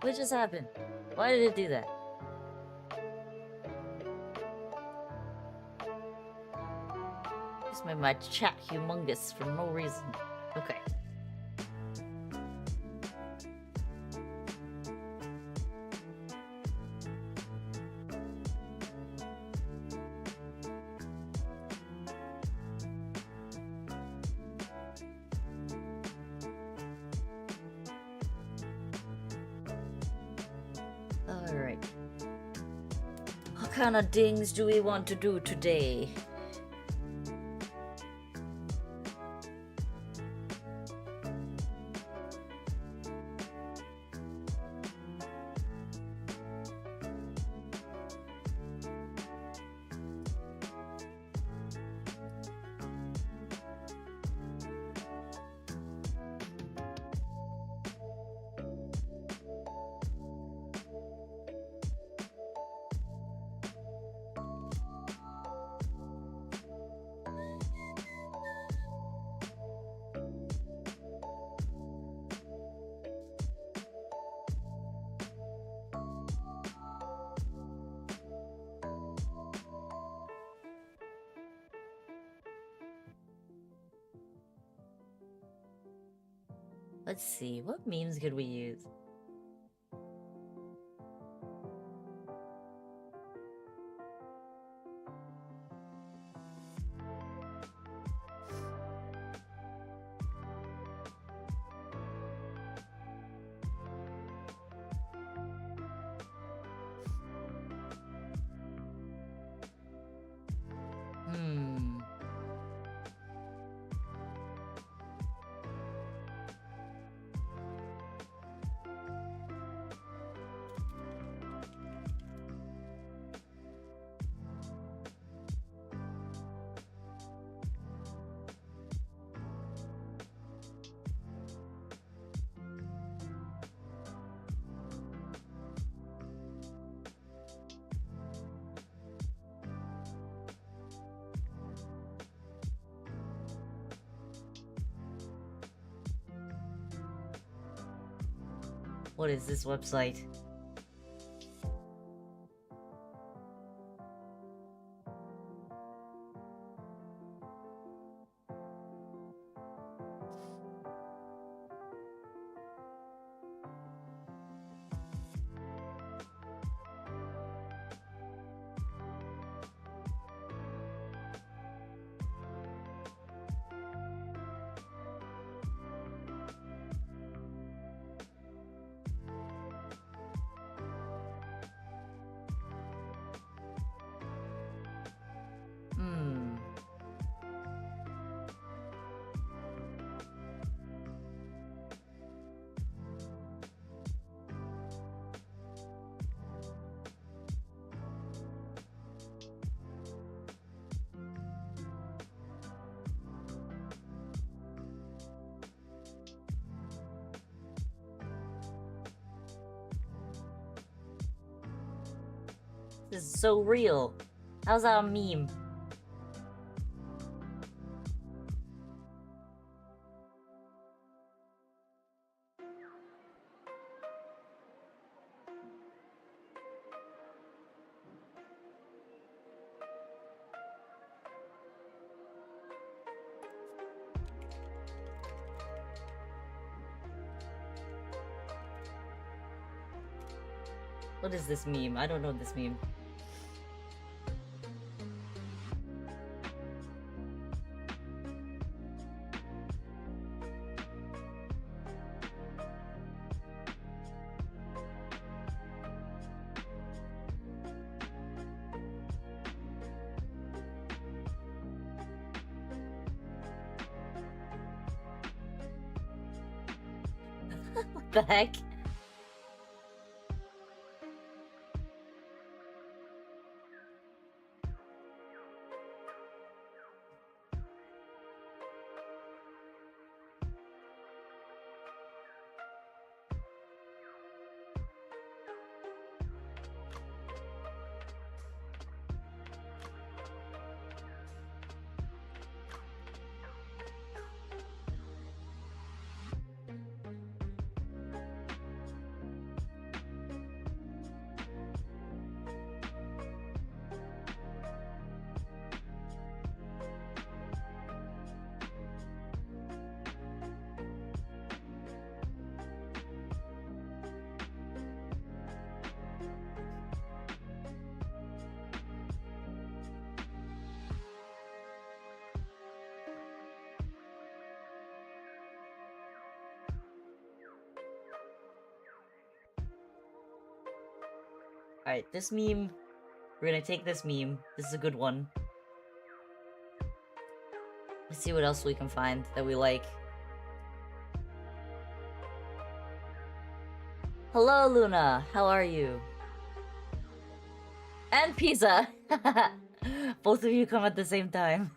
What just happened? Why did it do that? Just made my chat humongous for no reason. Okay. Alright. What kind of dings do we want to do today? Let's see, what memes could we use? Hmm. What is this website? Hmm. This is so real. How's that a meme? What is this meme? I don't know this meme. What the heck? Alright, this meme... We're gonna take this meme. This is a good one. Let's see what else we can find that we like. Hello, Luna. How are you? And Pizza. Both of you come at the same time.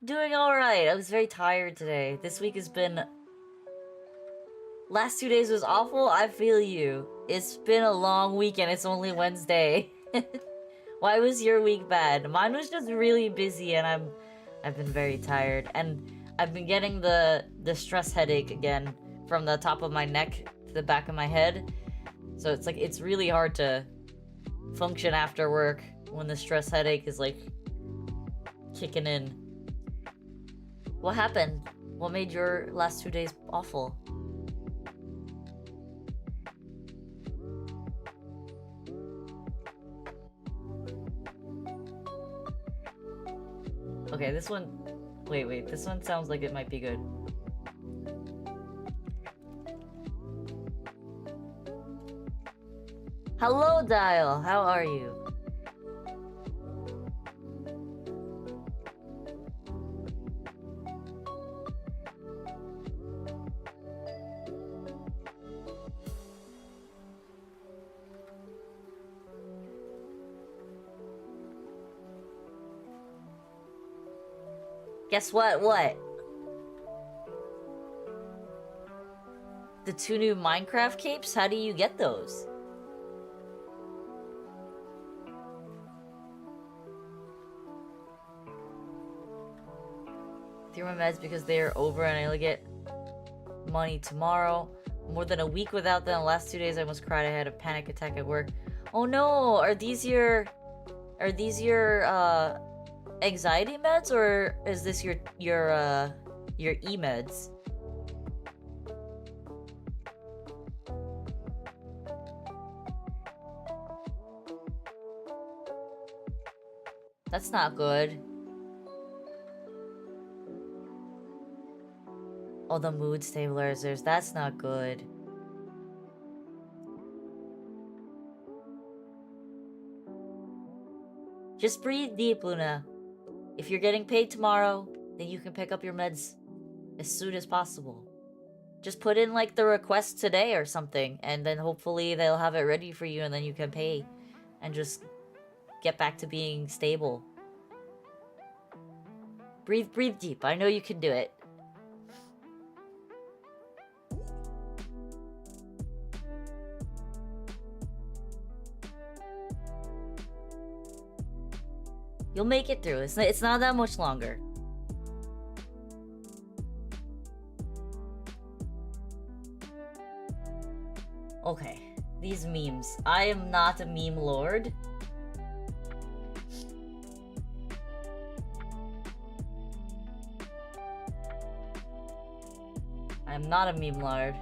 Doing alright. I was very tired today. This week has been... Last 2 days was awful. I feel you. It's been a long week and it's only Wednesday. Why was your week bad? Mine was just really busy and I've been very tired. And I've been getting the stress headache again from the top of my neck to the back of my head. So it's like, it's really hard to function after work when the stress headache is like kicking in. What happened? What made your last 2 days awful? Okay, this one... Wait, this one sounds like it might be good. Hello, Dial! How are you? Guess what? What? The 2 new Minecraft capes? How do you get those? Threw my meds because they're over and I only get money tomorrow. More than a week without them. The last 2 days I almost cried. I had a panic attack at work. Oh no! Are these your anxiety meds, or is this your e-meds? That's not good. Oh, the mood stabilizers. That's not good. Just breathe deep, Luna. If you're getting paid tomorrow, then you can pick up your meds as soon as possible. Just put in like the request today or something, and then hopefully they'll have it ready for you and then you can pay and just get back to being stable. Breathe deep. I know you can do it. You'll make it through. It's not that much longer. Okay, these memes. I am not a meme lord. I'm not a meme lord.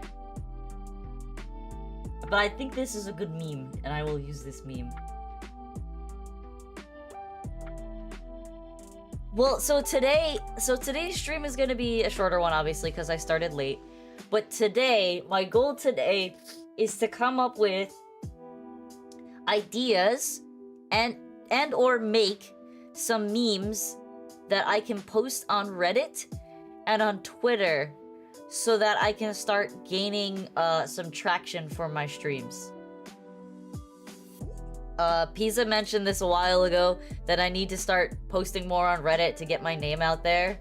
But I think this is a good meme, and I will use this meme. Well, so today's stream is gonna be a shorter one, obviously, because I started late. But today, my goal today is to come up with ideas and or make some memes that I can post on Reddit and on Twitter so that I can start gaining some traction for my streams. Pizza mentioned this a while ago, that I need to start posting more on Reddit to get my name out there.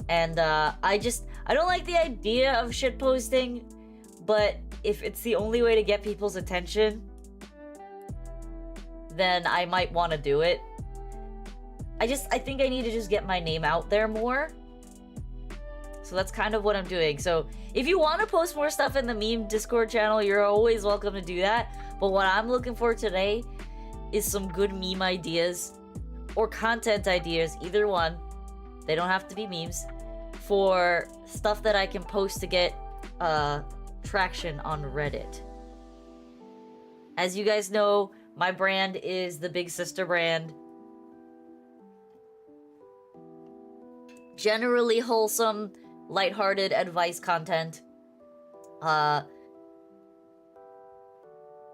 And, I don't like the idea of shitposting, but if it's the only way to get people's attention, then I might want to do it. I think I need to just get my name out there more. So that's kind of what I'm doing. So if you want to post more stuff in the meme Discord channel, you're always welcome to do that. But what I'm looking for today is some good meme ideas or content ideas, either one. They don't have to be memes. For stuff that I can post to get traction on Reddit. As you guys know, my brand is the Big Sister brand. Generally wholesome, lighthearted advice content.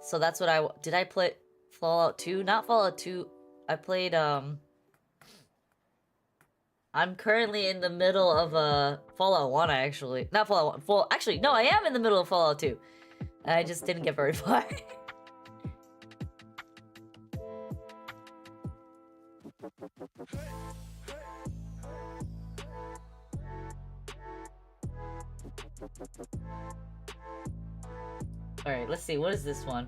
So that's what I... Did I play Fallout 2? Not Fallout 2. I played, I'm currently in the middle of, Fallout 1, actually. Not Fallout 1. Actually, no, I am in the middle of Fallout 2. I just didn't get very far. Alright, let's see. What is this one?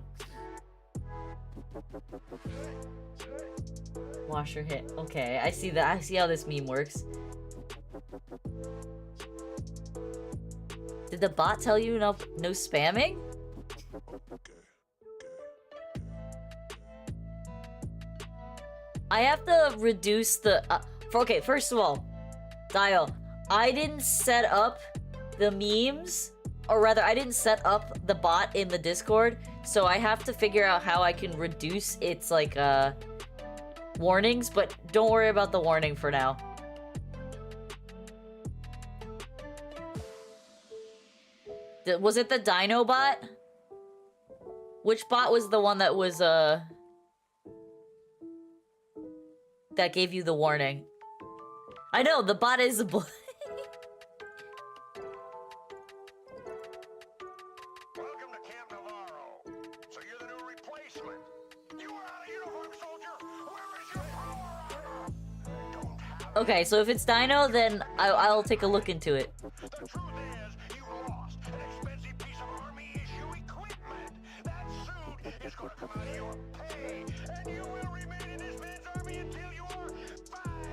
Wash your hit. Okay, I see that. I see how this meme works. Did the bot tell you no spamming? I have to reduce the... okay, first of all, Dial, I didn't set up the memes, or rather, I didn't set up the bot in the Discord, so I have to figure out how I can reduce its, like, warnings, but don't worry about the warning for now. Was it the Dino bot? Which bot was the one that was, that gave you the warning? I know, the bot is a Welcome to Camp Navarro. So you're the new replacement. You are out of uniform, soldier. Where is your power armor? Don't have Okay, so if it's Dino, then I'll take a look into it. The truth is, you lost an expensive piece of army issue equipment. That suit is going to come out of your pay, and you will remain in this man's army until you are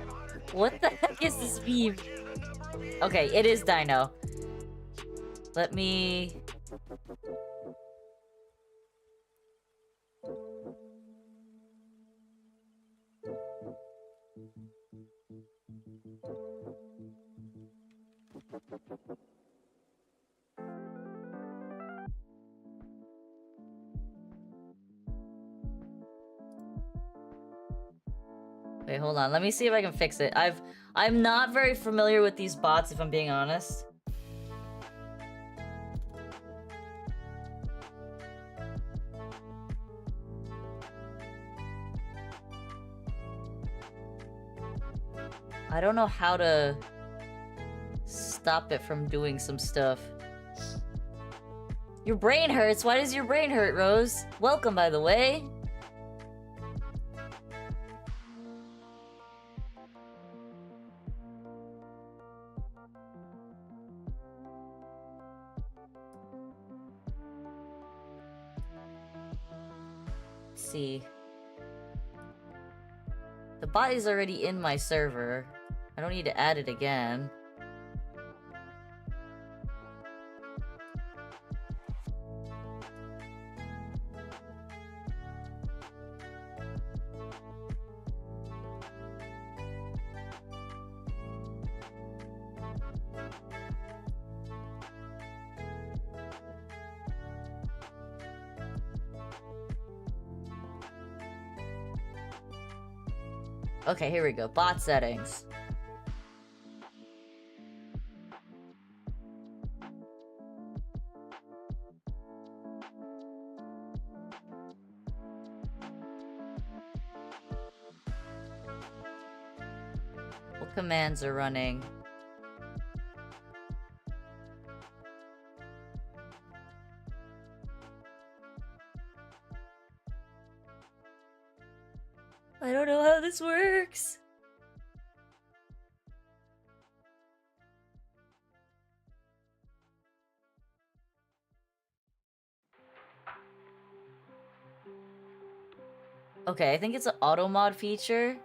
500. What the heck is this meme? Okay, it is Dino. Let me... Wait, hold on. Let me see if I can fix it. I'm not very familiar with these bots, if I'm being honest. I don't know how to stop it from doing some stuff. Your brain hurts? Why does your brain hurt, Rose? Welcome, by the way. See. The bot is already in my server. I don't need to add it again. Okay, here we go. Bot settings. What commands are running? I don't know how this works. Okay, I think it's an auto mod feature.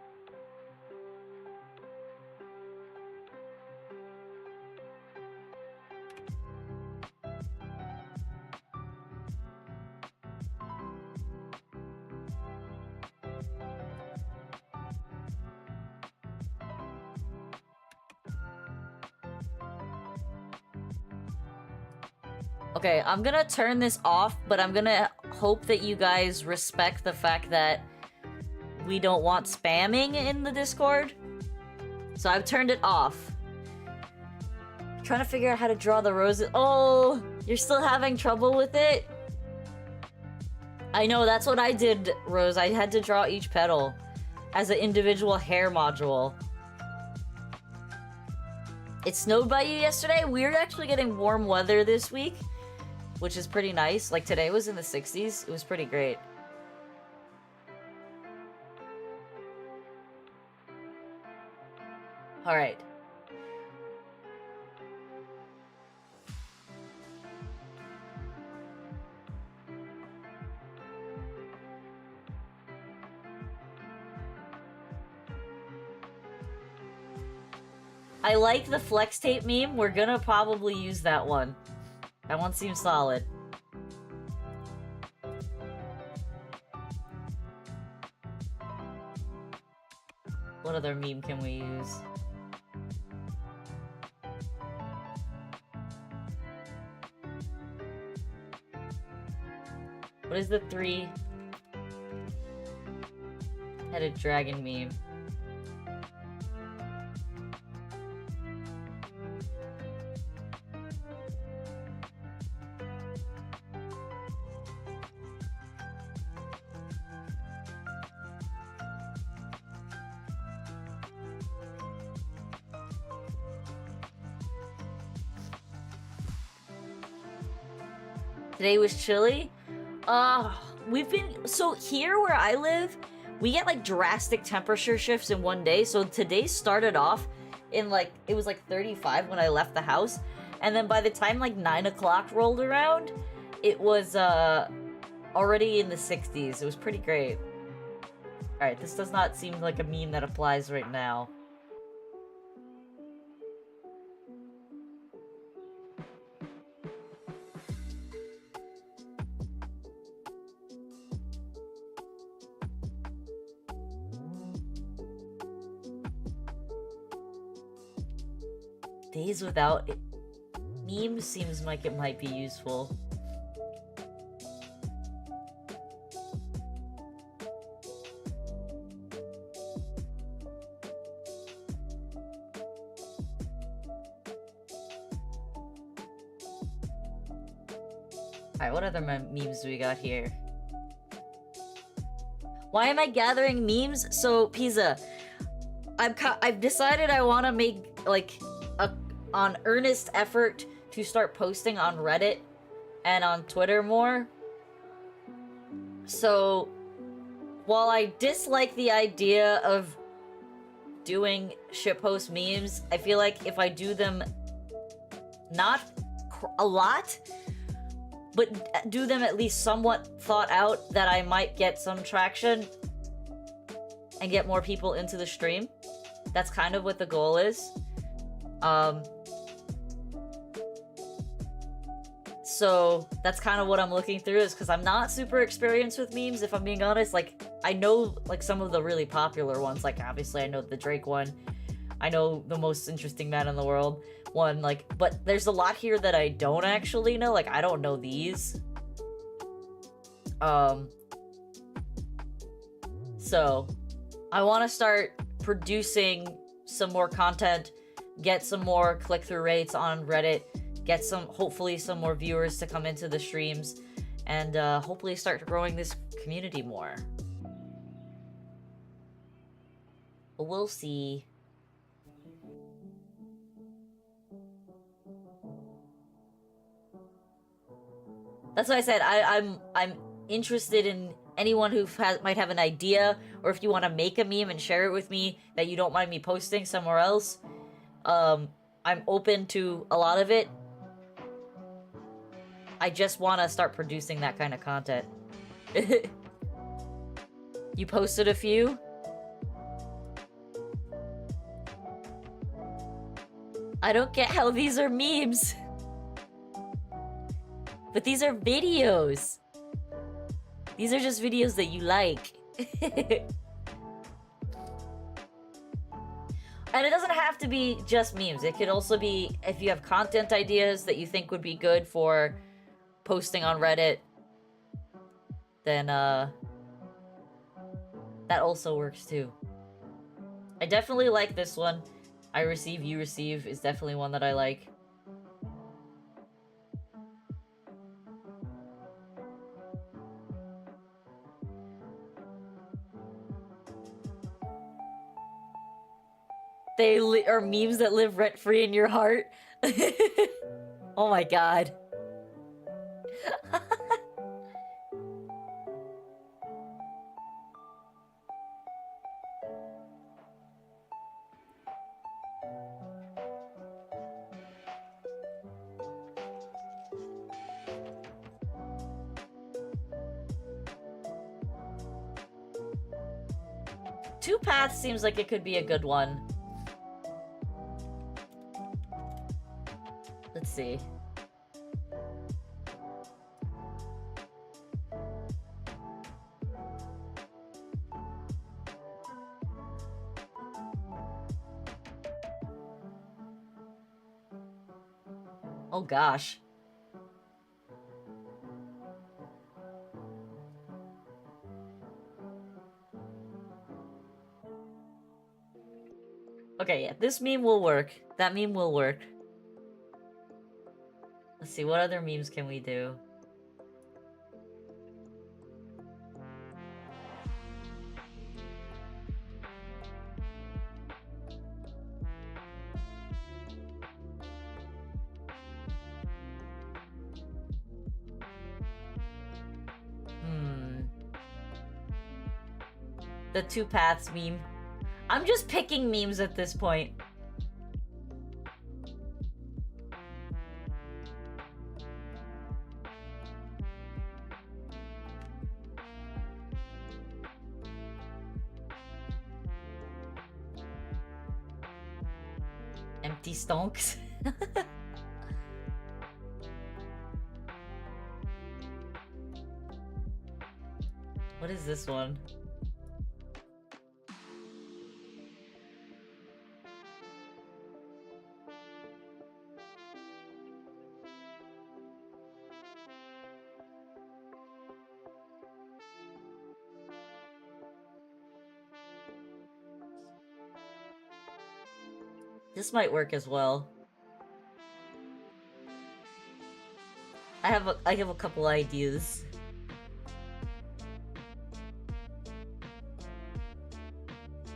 Okay, I'm gonna turn this off, but I'm gonna hope that you guys respect the fact that we don't want spamming in the Discord. So I've turned it off. Trying to figure out how to draw the roses. Oh, you're still having trouble with it? I know, that's what I did, Rose. I had to draw each petal as an individual hair module. It snowed by you yesterday? We're actually getting warm weather this week, which is pretty nice. Like, today was in the 60s. It was pretty great. Alright. I like the flex tape meme. We're gonna probably use that one. That one seems solid. What other meme can we use? What is the 3-headed dragon meme? Today was chilly. We've been, so here where I live, we get like drastic temperature shifts in one day. So today started off in like, it was like 35 when I left the house. And then by the time like 9 o'clock rolled around, it was already in the 60s. It was pretty great. Alright, this does not seem like a meme that applies right now. Days without it. Meme seems like it might be useful. Alright, what other memes do we got here? Why am I gathering memes? So, Pizza, I've decided I want to make, like, an earnest effort to start posting on Reddit and on Twitter more. So, while I dislike the idea of doing shitpost memes, I feel like if I do them not a lot, but do them at least somewhat thought out, that I might get some traction and get more people into the stream. That's kind of what the goal is. So that's kind of what I'm looking through, is because I'm not super experienced with memes, if I'm being honest. Like, I know like some of the really popular ones, like obviously I know the Drake one, I know the most interesting man in the world one, like, but there's a lot here that I don't actually know. Like, I don't know these. So I want to start producing some more content, get some more click-through rates on Reddit, get hopefully some more viewers to come into the streams, and hopefully start growing this community more. But we'll see. That's why I said I'm interested in anyone who might have an idea, or if you want to make a meme and share it with me that you don't mind me posting somewhere else. I'm open to a lot of it. I just want to start producing that kind of content. You posted a few? I don't get how these are memes. But these are videos. These are just videos that you like. And it doesn't have to be just memes. It could also be if you have content ideas that you think would be good for posting on Reddit, then that also works too. I definitely like this one. I receive, you receive is definitely one that I like. are memes that live rent-free in your heart. Oh my god. Two paths seems like it could be a good one. Let's see. Oh gosh. Okay, yeah, this meme will work. That meme will work. Let's see, what other memes can we do? The two paths meme. I'm just picking memes at this point. Empty stonks. What is this one? This might work as well. I have a couple ideas.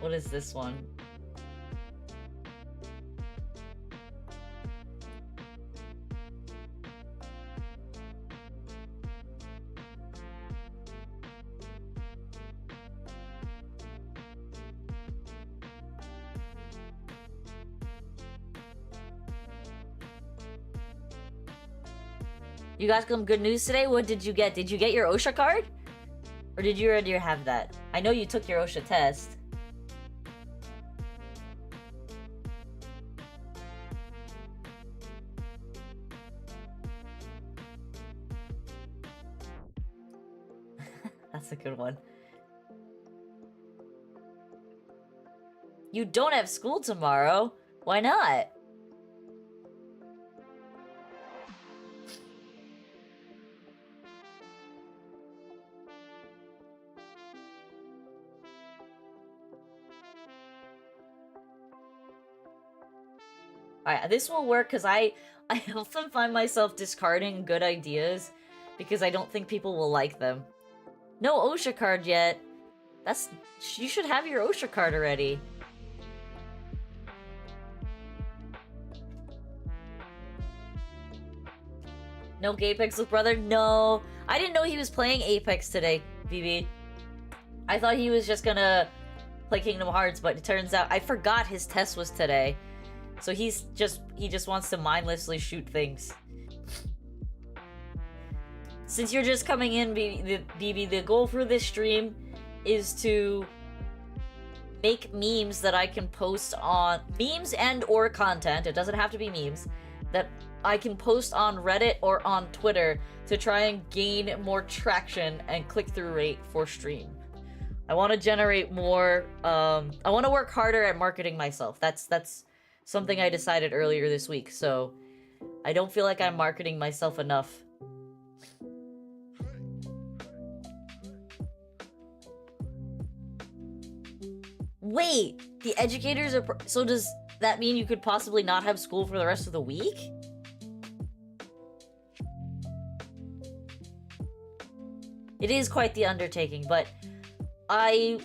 What is this one? You got some good news today? What did you get? Did you get your OSHA card? Or did you already have that? I know you took your OSHA test. That's a good one. You don't have school tomorrow? Why not? Alright, this will work because I often find myself discarding good ideas because I don't think people will like them. No OSHA card yet. You should have your OSHA card already. No Apex with brother? No. I didn't know he was playing Apex today, BB. I thought he was just gonna play Kingdom Hearts, but it turns out I forgot his test was today. So he just wants to mindlessly shoot things. Since you're just coming in, BB, the goal for this stream is to make memes that I can post on... Memes and or content, it doesn't have to be memes, that I can post on Reddit or on Twitter to try and gain more traction and click-through rate for stream. I want to generate more... I want to work harder at marketing myself. That's something I decided earlier this week, so I don't feel like I'm marketing myself enough. Wait, the educators are... So does that mean you could possibly not have school for the rest of the week? It is quite the undertaking, but I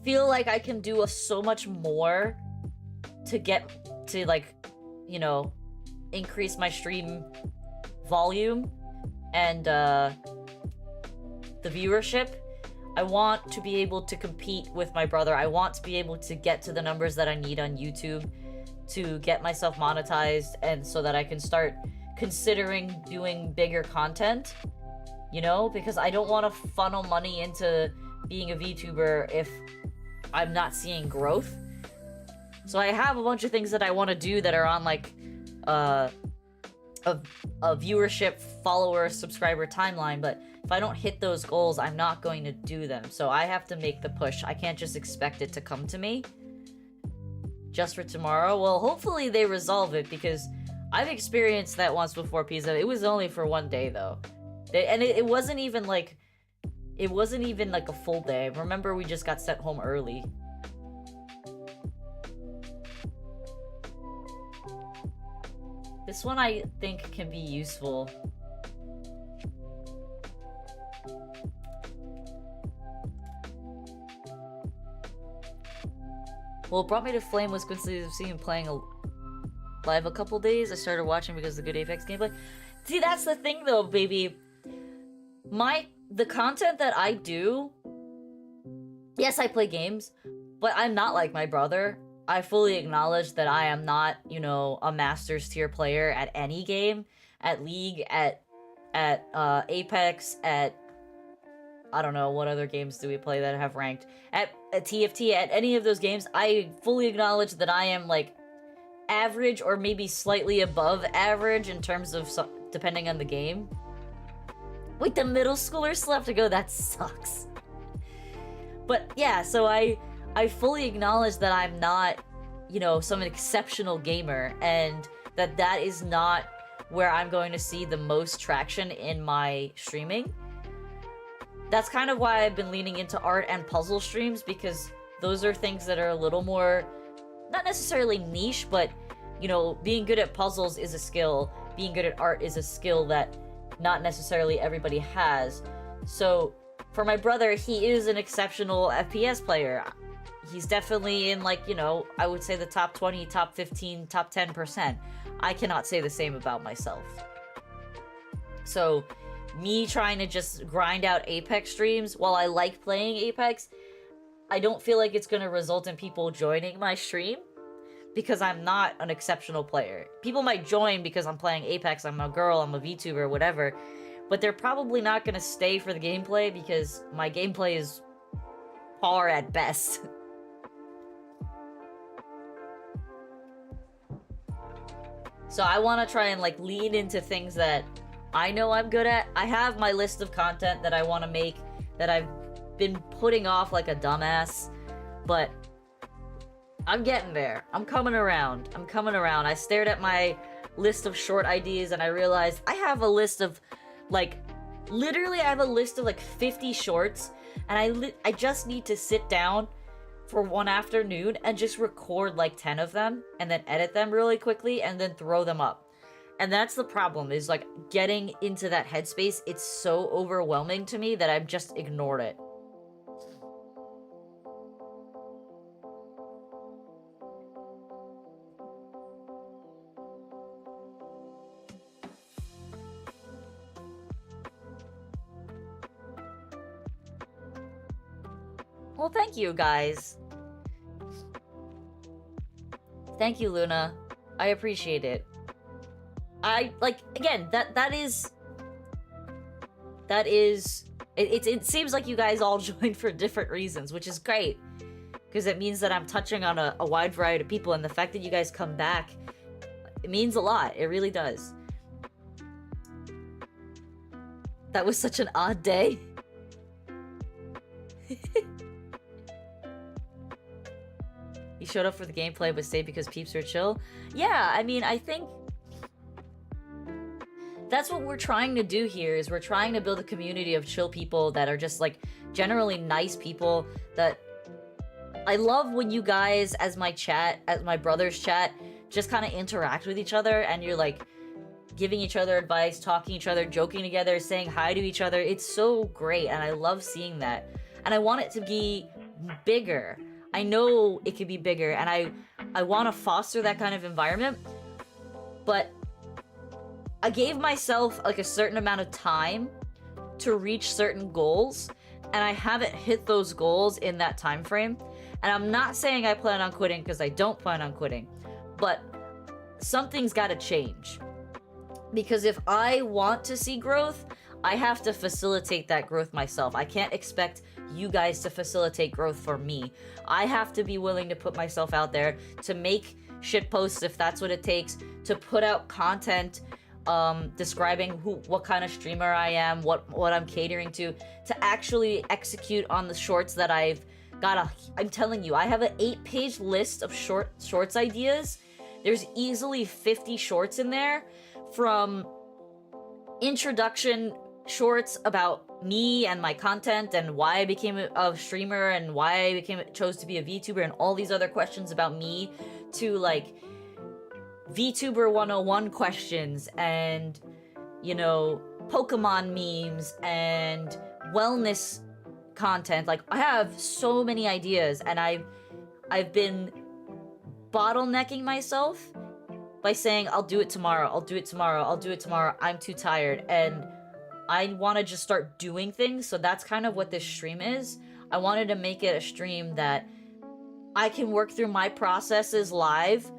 feel like I can do so much more to get to, like, you know, increase my stream volume and the viewership. I want to be able to compete with my brother. I want to be able to get to the numbers that I need on YouTube to get myself monetized, and so that I can start considering doing bigger content, you know, because I don't want to funnel money into being a VTuber if I'm not seeing growth. So I have a bunch of things that I want to do that are on, like, a viewership, follower, subscriber timeline, but if I don't hit those goals, I'm not going to do them. So I have to make the push. I can't just expect it to come to me just for tomorrow. Well, hopefully they resolve it, because I've experienced that once before, Pizza. It was only for one day, though. And it wasn't even like... It wasn't even like a full day. Remember, we just got sent home early. This one I think can be useful. Well, it brought me to Flame was coincidentally seeing him playing live a couple days. I started watching because of the good Apex gameplay. See, that's the thing though, baby. The content that I do, yes, I play games, but I'm not like my brother. I fully acknowledge that I am not, you know, a Masters tier player at any game, at League, at Apex, at, I don't know, what other games do we play that have ranked? At TFT, at any of those games, I fully acknowledge that I am, like, average or maybe slightly above average in terms of, depending on the game. Wait, the middle schoolers still have to go? That sucks. But yeah, so I fully acknowledge that I'm not, you know, some exceptional gamer, and that is not where I'm going to see the most traction in my streaming. That's kind of why I've been leaning into art and puzzle streams, because those are things that are a little more, not necessarily niche, but, you know, being good at puzzles is a skill. Being good at art is a skill that not necessarily everybody has. So for my brother, he is an exceptional FPS player. He's definitely in, like, you know, I would say the top 20, top 15, top 10%. I cannot say the same about myself. So me trying to just grind out Apex streams, while I like playing Apex, I don't feel like it's going to result in people joining my stream, because I'm not an exceptional player. People might join because I'm playing Apex, I'm a girl, I'm a VTuber, whatever, but they're probably not going to stay for the gameplay, because my gameplay is par at best. So I want to try and, like, lean into things that I know I'm good at. I have my list of content that I want to make that I've been putting off like a dumbass, but I'm getting there. I'm coming around. I stared at my list of short ideas and I realized I have a list of, like, literally I have a list of like 50 shorts, and I just need to sit down for one afternoon and just record like 10 of them and then edit them really quickly and then throw them up. And that's the problem, is like getting into that headspace. It's so overwhelming to me that I've just ignored it. Well, thank you, guys. Thank you, Luna. I appreciate it. Again, it seems like you guys all joined for different reasons, which is great, because it means that I'm touching on a wide variety of people, and the fact that you guys come back, it means a lot. It really does. That was such an odd day. You showed up for the gameplay but stayed because peeps are chill? Yeah, I mean, I think that's what we're trying to do here, is we're trying to build a community of chill people that are just, like, generally nice people. That I love when you guys, as my brother's chat, just kind of interact with each other, and you're, like, giving each other advice, talking to each other, joking together, saying hi to each other. It's so great, and I love seeing that. And I want it to be bigger. I know it could be bigger, and I want to foster that kind of environment, but I gave myself like a certain amount of time to reach certain goals, and I haven't hit those goals in that time frame. And I'm not saying I plan on quitting, because I don't plan on quitting, but something's got to change. Because if I want to see growth, I have to facilitate that growth myself. I can't expect you guys to facilitate growth for me. I have to be willing to put myself out there, to make shit posts if that's what it takes, to put out content describing what kind of streamer I am, what I'm catering to actually execute on the shorts that I've got. I'm telling you, I have an 8-page list of shorts ideas. There's easily 50 shorts in there, from introduction shorts about me and my content and why I became a streamer and why I chose to be a VTuber and all these other questions about me, to like VTuber 101 questions and, you know, Pokemon memes and wellness content. Like, I have so many ideas, and I've been bottlenecking myself by saying I'll do it tomorrow, I'll do it tomorrow, I'll do it tomorrow, I'm too tired, and I want to just start doing things. So that's kind of what this stream is. I wanted to make it a stream that I can work through my processes live,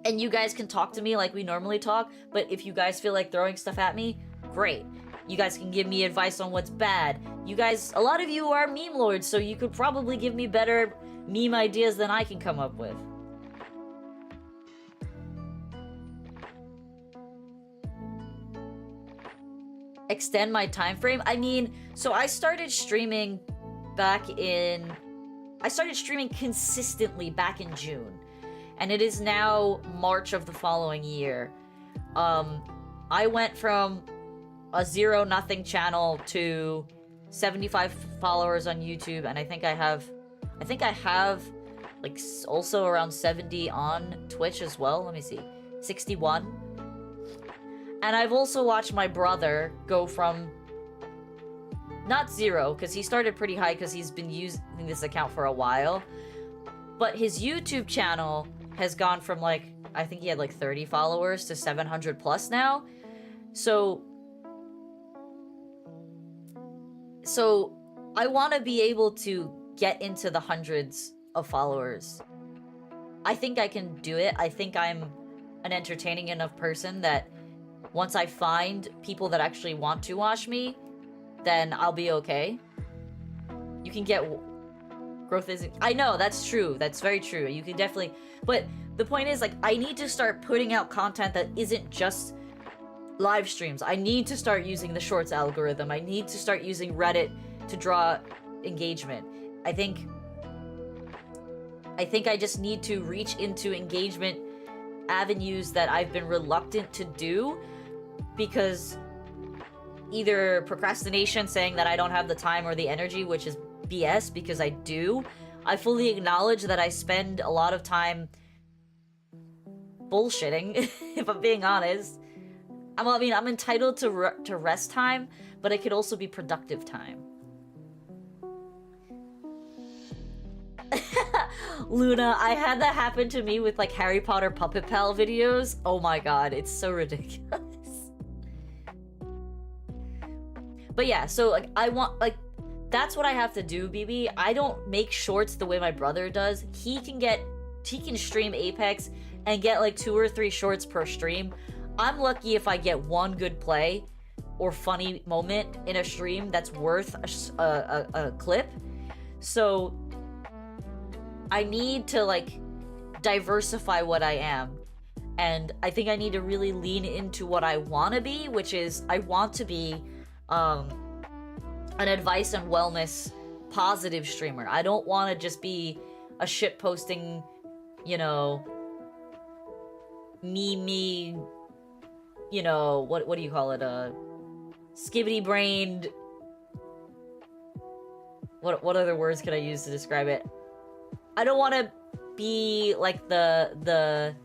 and you guys can talk to me like we normally talk, but if you guys feel like throwing stuff at me, great. You guys can give me advice on what's bad. You guys, a lot of you are meme lords, so you could probably give me better meme ideas than I can come up with. Extend my time frame. I mean, so I started streaming consistently back in June, and it is now March of the following year. I went from a 0-0 channel to 75 followers on YouTube, and I think I have like also around 70 on Twitch as well. Let me see, 61. And I've also watched my brother go from, not 0, because he started pretty high because he's been using this account for a while, but his YouTube channel has gone from like, I think he had like 30 followers to 700 plus now. So I want to be able to get into the hundreds of followers. I think I can do it. I think I'm an entertaining enough person that once I find people that actually want to watch me, then I'll be okay. You can get growth isn't... I know, that's true. That's very true. You can definitely... But the point is, like, I need to start putting out content that isn't just live streams. I need to start using the Shorts algorithm. I need to start using Reddit to draw engagement. I think I just need to reach into engagement avenues that I've been reluctant to do, because either procrastination, saying that I don't have the time or the energy, which is BS, because I do. I fully acknowledge that I spend a lot of time bullshitting, if I'm being honest. I mean, I'm entitled to rest time, but it could also be productive time. Luna, I had that happen to me with like Harry Potter Puppet Pal videos. Oh my god, it's so ridiculous. But yeah, so like that's what I have to do, BB. I don't make shorts the way my brother does. He can stream Apex and get like 2 or 3 shorts per stream. I'm lucky if I get one good play or funny moment in a stream that's worth a clip. So I need to like diversify what I am, and I think I need to really lean into what I want to be, which is I want to be an advice and wellness positive streamer. I don't want to just be a shit posting, you know, me, you know, what do you call it? Skibbity brained. What other words could I use to describe it? I don't want to be like the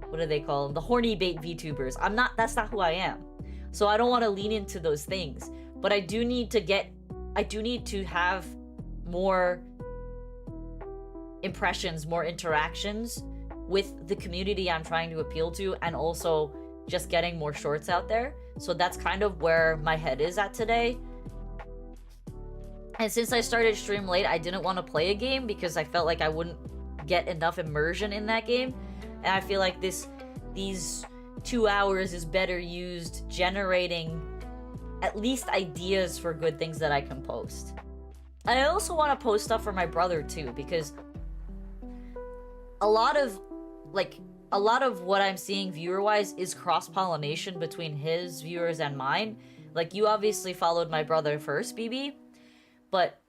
what do they call them? The horny bait VTubers. That's not who I am. So I don't want to lean into those things. But I do need to have more impressions, more interactions with the community I'm trying to appeal to, and also just getting more shorts out there. So that's kind of where my head is at today. And since I started stream late, I didn't want to play a game because I felt like I wouldn't get enough immersion in that game. And I feel like these 2 hours is better used generating at least ideas for good things that I can post. And I also want to post stuff for my brother too, because a lot of what I'm seeing viewer-wise is cross-pollination between his viewers and mine. Like, you obviously followed my brother first, BB, but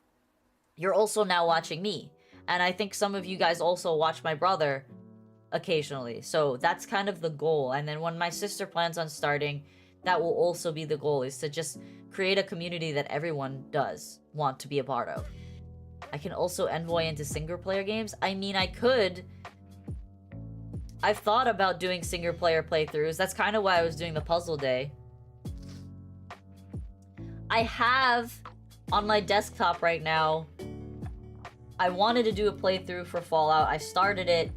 you're also now watching me. And I think some of you guys also watch my brother occasionally. So that's kind of the goal. And then when my sister plans on starting, that will also be the goal, is to just create a community that everyone does want to be a part of. I can also envoy into single-player games. I mean, I could. I've thought about doing single-player playthroughs. That's kind of why I was doing the puzzle day. I have, on my desktop right now, I wanted to do a playthrough for Fallout. I started it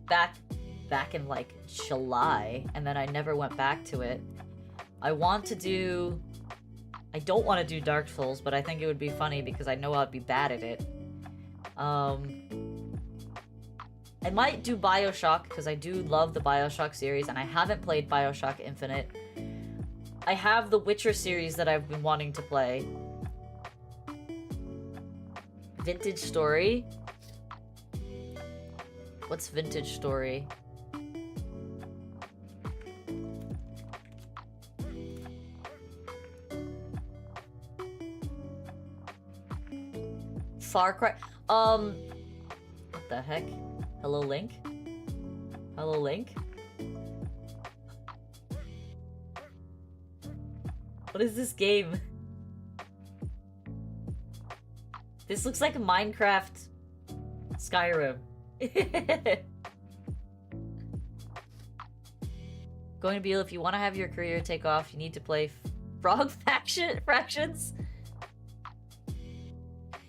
back in, like, July, and then I never went back to it. I don't want to do Dark Souls, but I think it would be funny because I know I'd be bad at it. I might do BioShock, because I do love the BioShock series, and I haven't played BioShock Infinite. I have the Witcher series that I've been wanting to play. Vintage Story? What's Vintage Story? Far Cry. What the heck? Hello, Link? Hello, Link? What is this game? This looks like Minecraft Skyrim. Going to be, if you want to have your career take off, you need to play Frog Fractions.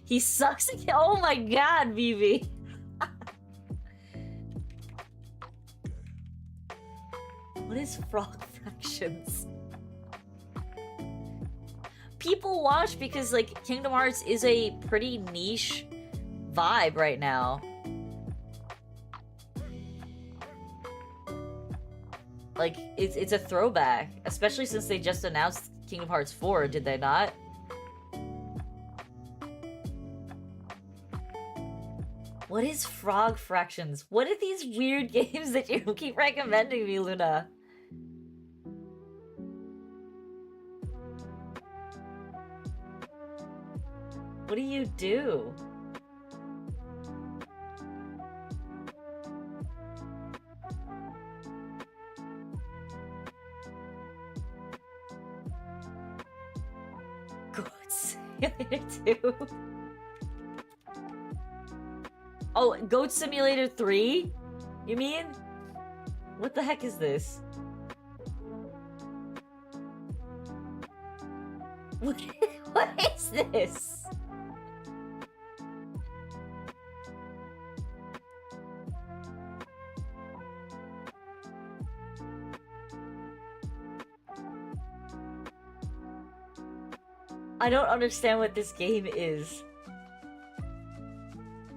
He sucks again. Oh my god, BB. What is Frog Fractions? People watch because, like, Kingdom Hearts is a pretty niche vibe right now. Like, it's a throwback, especially since they just announced Kingdom Hearts 4, did they not? What is Frog Fractions? What are these weird games that you keep recommending me, Luna? What do you do? Goat Simulator 2? Oh, Goat Simulator 3? You mean? What the heck is this? What is this? I don't understand what this game is.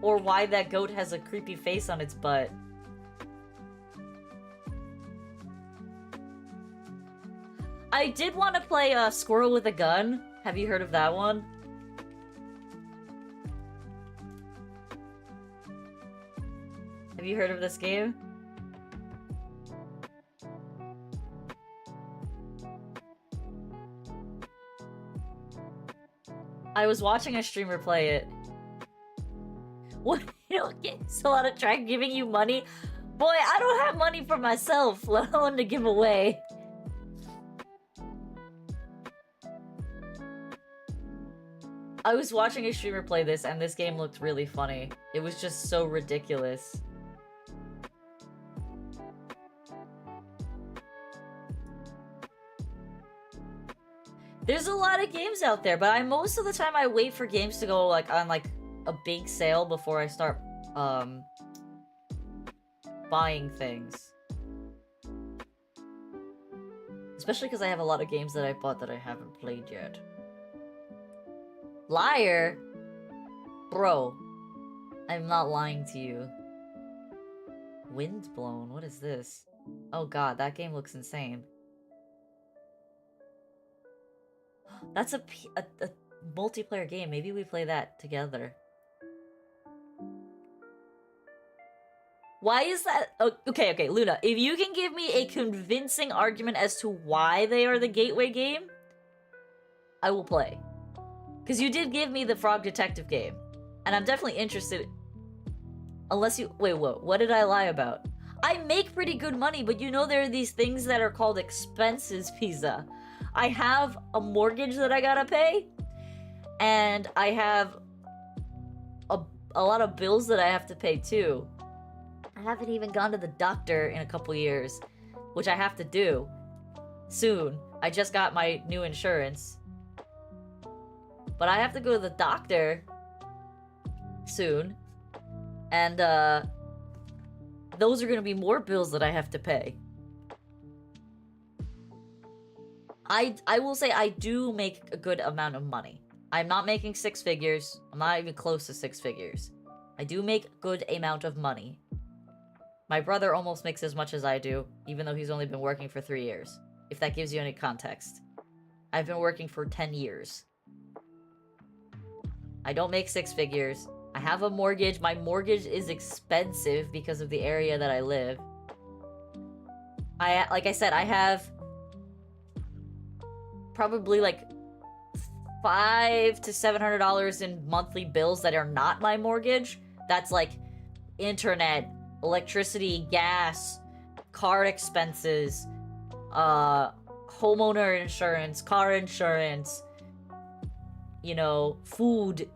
Or why that goat has a creepy face on its butt. I did want to play Squirrel with a Gun. Have you heard of that one? Have you heard of this game? I was watching a streamer play it. What? You don't get a lot of track giving you money? Boy, I don't have money for myself, let alone to give away. I was watching a streamer play this, and this game looked really funny. It was just so ridiculous. There's a lot of games out there, but most of the time I wait for games to go like on like a big sale before I start buying things. Especially because I have a lot of games that I bought that I haven't played yet. Liar? Bro, I'm not lying to you. Windblown, what is this? Oh god, that game looks insane. That's a multiplayer game. Maybe we play that together. Why is that? Oh, okay, Luna. If you can give me a convincing argument as to why they are the gateway game, I will play. Because you did give me the Frog Detective game. And I'm definitely interested. Unless you... Wait, what did I lie about? I make pretty good money, but you know there are these things that are called expenses, Pizza. I have a mortgage that I gotta pay. And I have a lot of bills that I have to pay too. I haven't even gone to the doctor in a couple years, which I have to do soon. I just got my new insurance. But I have to go to the doctor soon. And those are going to be more bills that I have to pay. I will say I do make a good amount of money. I'm not making six figures. I'm not even close to six figures. I do make a good amount of money. My brother almost makes as much as I do, even though he's only been working for 3 years. If that gives you any context. I've been working for 10 years. I don't make six figures. I have a mortgage. My mortgage is expensive because of the area that I live. Like I said, I have probably like $500 to $700 in monthly bills that are not my mortgage. That's like internet, electricity, gas, car expenses, homeowner insurance, car insurance, you know, food.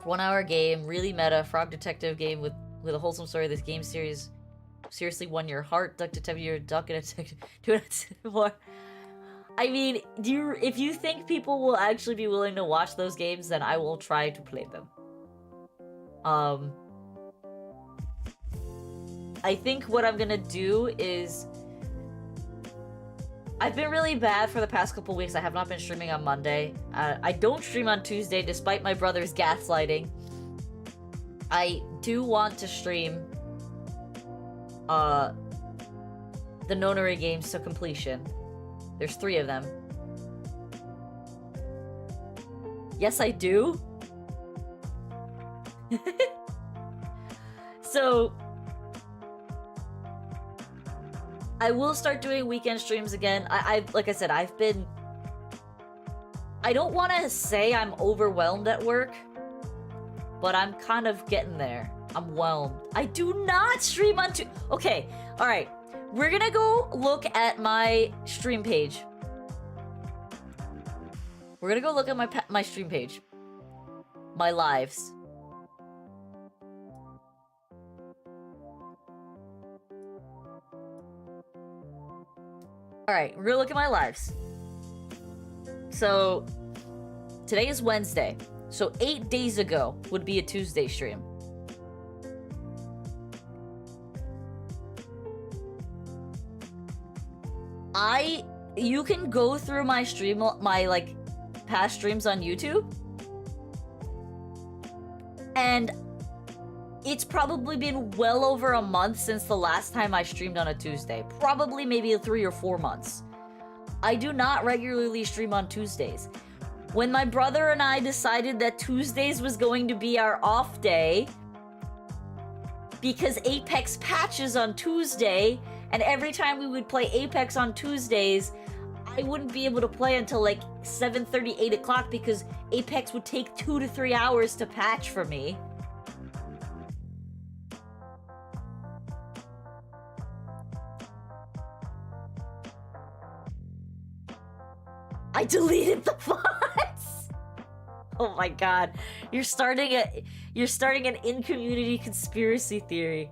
1 hour game, really meta, Frog Detective game with a wholesome story. This game series seriously won your heart. Duck Detective, you're Duck Detective. Do it more. I mean, if you think people will actually be willing to watch those games, then I will try to play them. I think what I'm gonna do is... I've been really bad for the past couple weeks. I have not been streaming on Monday. I don't stream on Tuesday, despite my brother's gaslighting. I do want to stream the Nonary games to completion. There's 3 of them. Yes, I do. So... I will start doing weekend streams again. Like I said, I've been... I don't want to say I'm overwhelmed at work, but I'm kind of getting there. I'm whelmed. I do not stream on Okay, alright. We're gonna go look at my stream page. We're gonna go look at my stream page. My lives. Alright, we're gonna look at my lives. So, today is Wednesday. So 8 days ago would be a Tuesday stream. You can go through my stream, my past streams on YouTube. And it's probably been well over a month since the last time I streamed on a Tuesday. Probably maybe 3 or 4 months. I do not regularly stream on Tuesdays. When my brother and I decided that Tuesdays was going to be our off day, because Apex patches on Tuesday, and every time we would play Apex on Tuesdays, I wouldn't be able to play until like 7:30, 8 o'clock because Apex would take 2 to 3 hours to patch for me. I deleted the bots. Oh my god. You're starting an in-community conspiracy theory.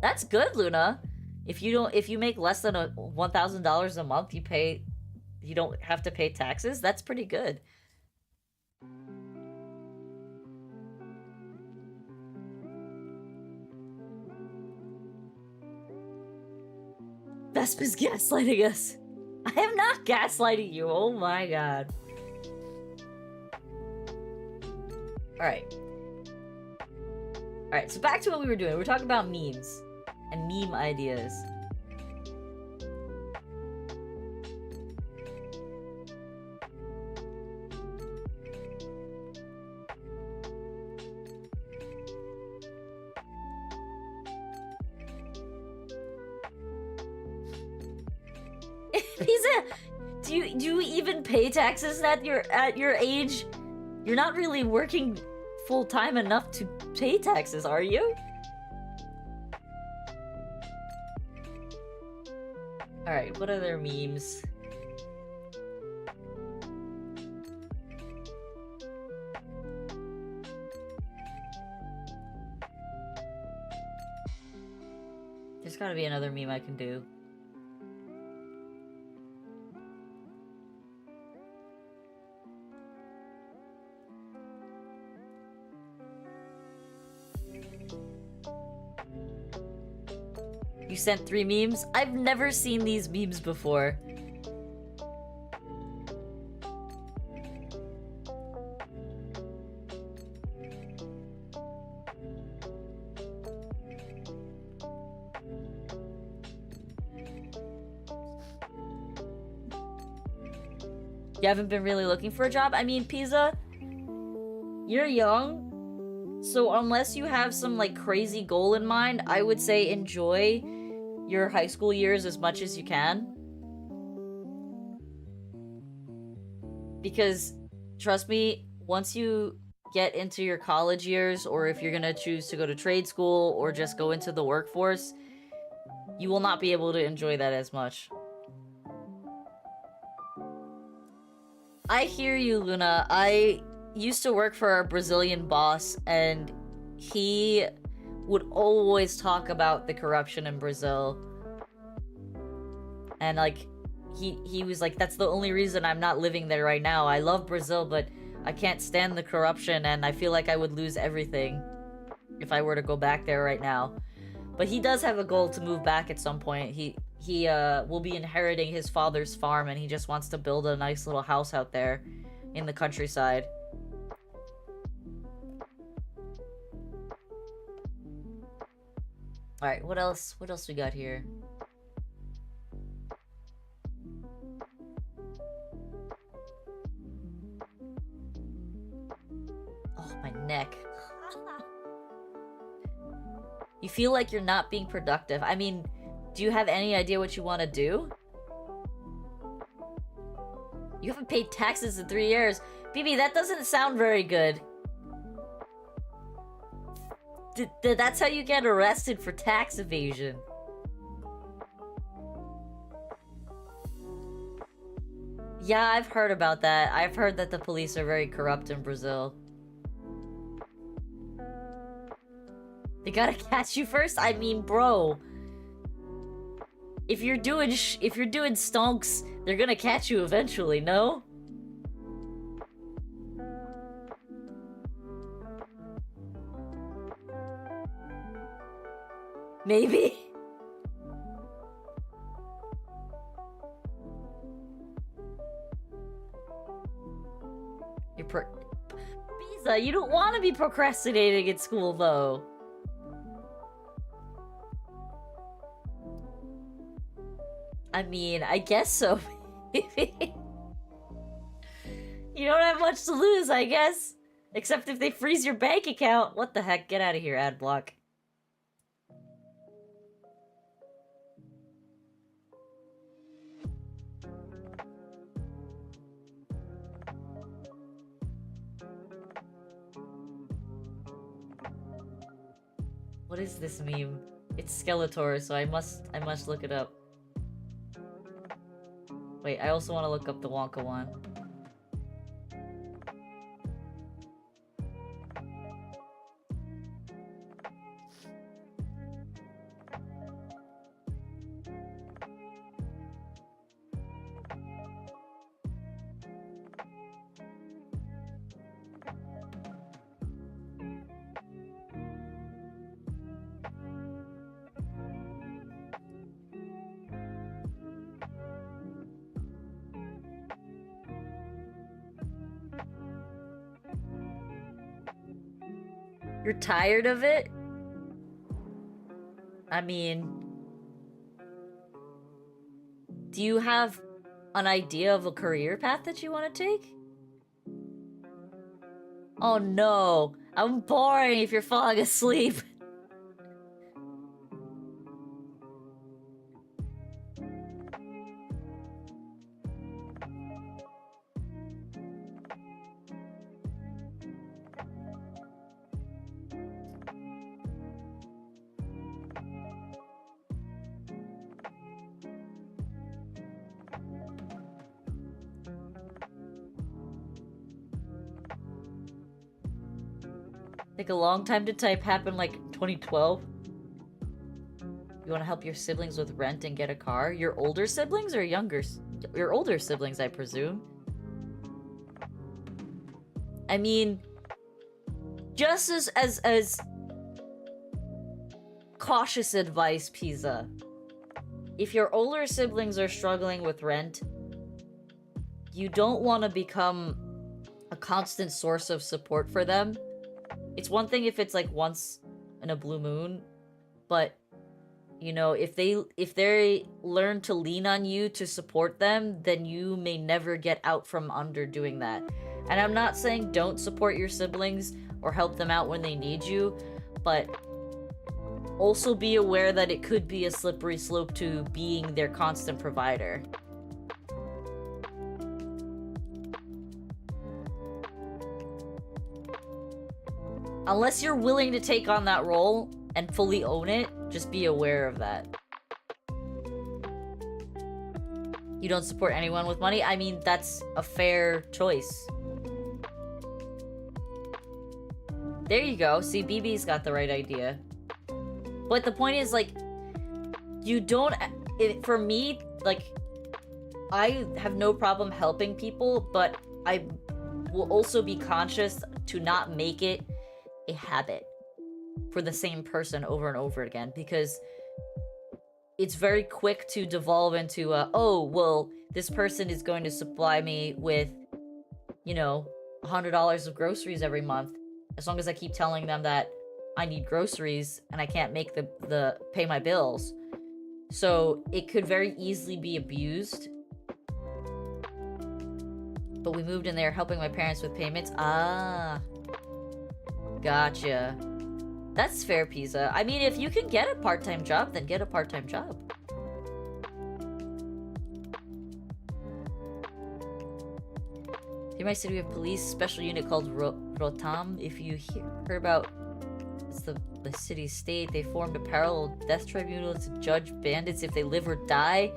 That's good, Luna. If you make less than $1,000 a month, you don't have to pay taxes. That's pretty good. Vespa's gaslighting us. I am not gaslighting you. Oh my god. Alright. Alright, so back to what we were doing. We were talking about memes and meme ideas. Pizza, do you even pay taxes at your age? You're not really working full-time enough to pay taxes, are you? Alright, what other memes? There's gotta be another meme I can do. You sent 3 memes? I've never seen these memes before. You haven't been really looking for a job? I mean, Pizza, you're young, so unless you have some, like, crazy goal in mind, I would say enjoy your high school years as much as you can. Because, trust me, once you get into your college years, or if you're gonna choose to go to trade school or just go into the workforce, you will not be able to enjoy that as much. I hear you, Luna. I used to work for a Brazilian boss, and he would always talk about the corruption in Brazil. And, like, he was like, that's the only reason I'm not living there right now. I love Brazil, but I can't stand the corruption, and I feel like I would lose everything if I were to go back there right now. But he does have a goal to move back at some point. He will be inheriting his father's farm, and he just wants to build a nice little house out there in the countryside. Alright, what else? What else we got here? Oh, my neck. You feel like you're not being productive. I mean, do you have any idea what you want to do? You haven't paid taxes in 3 years. BB, that doesn't sound very good. That's how you get arrested for tax evasion. Yeah, I've heard about that. I've heard that the police are very corrupt in Brazil. They gotta catch you first? I mean, bro. If you're doing stonks, they're gonna catch you eventually, no? Maybe? Pizza, you don't want to be procrastinating at school, though. I mean, I guess so. You don't have much to lose, I guess. Except if they freeze your bank account. What the heck? Get out of here, ad block. What is this meme? It's Skeletor, so I must look it up. Wait, I also want to look up the Wonka one. You're tired of it? I mean, do you have an idea of a career path that you want to take? Oh no, I'm boring if you're falling asleep. Take a long time to type, happened like 2012. You want to help your siblings with rent and get a car? Your older siblings or younger? Your older siblings, I presume. I mean, just as cautious advice, Pisa. If your older siblings are struggling with rent, you don't want to become a constant source of support for them. It's one thing if it's like once in a blue moon, but you know, if they learn to lean on you to support them, then you may never get out from under doing that. And I'm not saying don't support your siblings or help them out when they need you, but also be aware that it could be a slippery slope to being their constant provider. Unless you're willing to take on that role and fully own it, just be aware of that. You don't support anyone with money? I mean, that's a fair choice. There you go. See, BB's got the right idea. But the point is, like, you don't... for me, like, I have no problem helping people, but I will also be conscious to not make it a habit for the same person over and over again, because it's very quick to devolve into oh, well, this person is going to supply me with, you know, $100 of groceries every month, as long as I keep telling them that I need groceries and I can't make the pay my bills. So it could very easily be abused. But we moved in there helping my parents with payments. Ah, gotcha. That's fair, Pisa. I mean, if you can get a part-time job, then get a part-time job. Here in my city, we have police special unit called Rotam. If you heard about, it's the city state. They formed a parallel death tribunal to judge bandits if they live or die.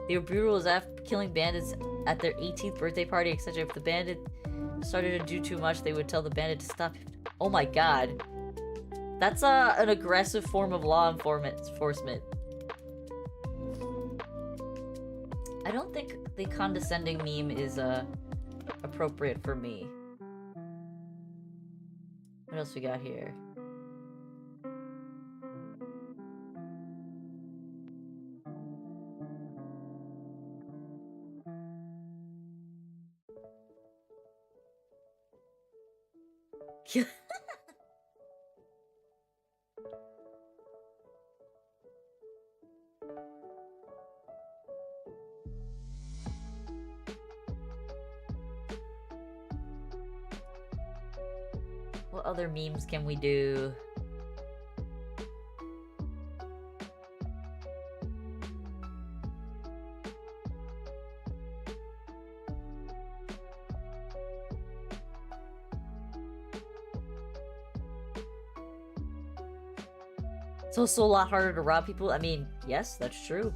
They were brutal as after killing bandits at their 18th birthday party, etc. If the bandit started to do too much, they would tell the bandit to stop. Oh my god. That's an aggressive form of law enforcement. I don't think the condescending meme is appropriate for me. What else we got here? What other memes can we do? It's also a lot harder to rob people. I mean, yes, that's true.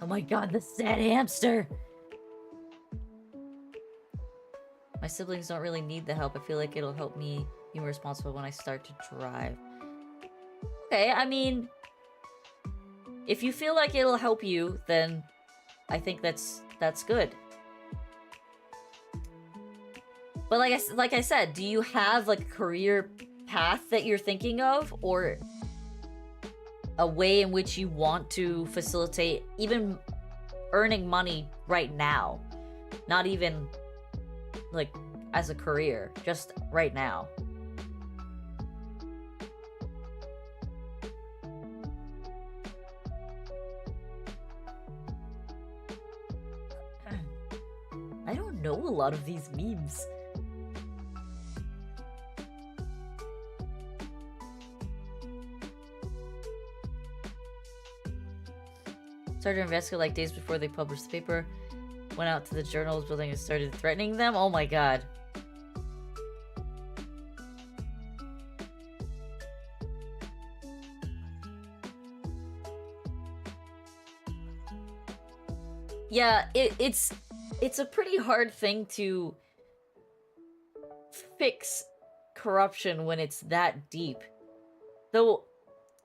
Oh my god, the sad hamster! My siblings don't really need the help. I feel like it'll help me be more responsible when I start to drive. Okay, I mean... if you feel like it'll help you, then I think that's good. But like I said, do you have like a career path that you're thinking of, or a way in which you want to facilitate even earning money right now? Not even like as a career, just right now. I don't know a lot of these memes. Started investigating like days before they published the paper. Went out to the journals building and started threatening them. Oh my god. Yeah, it's a pretty hard thing to fix corruption when it's that deep. Though,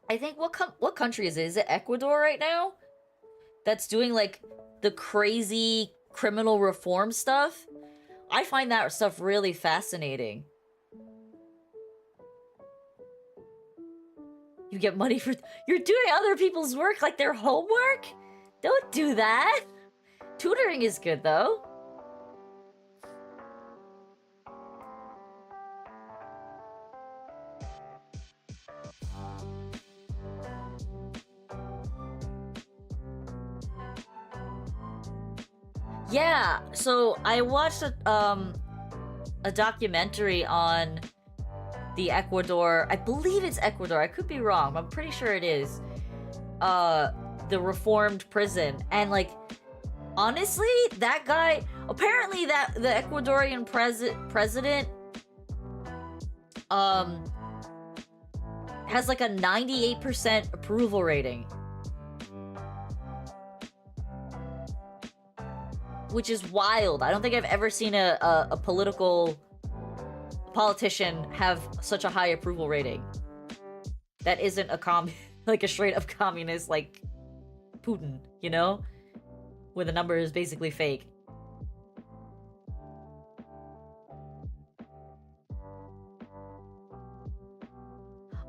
I think what country is it? Is it Ecuador right now? That's doing like the crazy criminal reform stuff? I find that stuff really fascinating. You get money for... You're doing other people's work like their homework? Don't do that! Tutoring is good, though. Yeah, so I watched a documentary on the Ecuador... I believe it's Ecuador, I could be wrong, I'm pretty sure it is. The reformed prison, and like... Honestly, that guy... Apparently the Ecuadorian president... has like a 98% approval rating. Which is wild. I don't think I've ever seen a politician have such a high approval rating. That isn't a like a straight up communist like Putin, you know? Where the number is basically fake.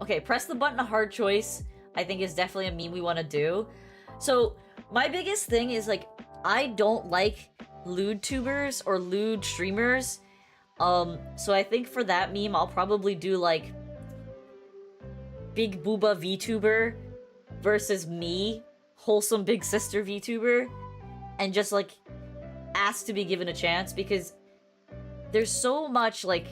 Okay, press the button a hard choice, I think is definitely a meme we want to do. So, my biggest thing is like, I don't like lewd tubers or lewd streamers. So I think for that meme, I'll probably do like Big Booba VTuber versus me, wholesome big sister VTuber, and just like ask to be given a chance, because there's so much like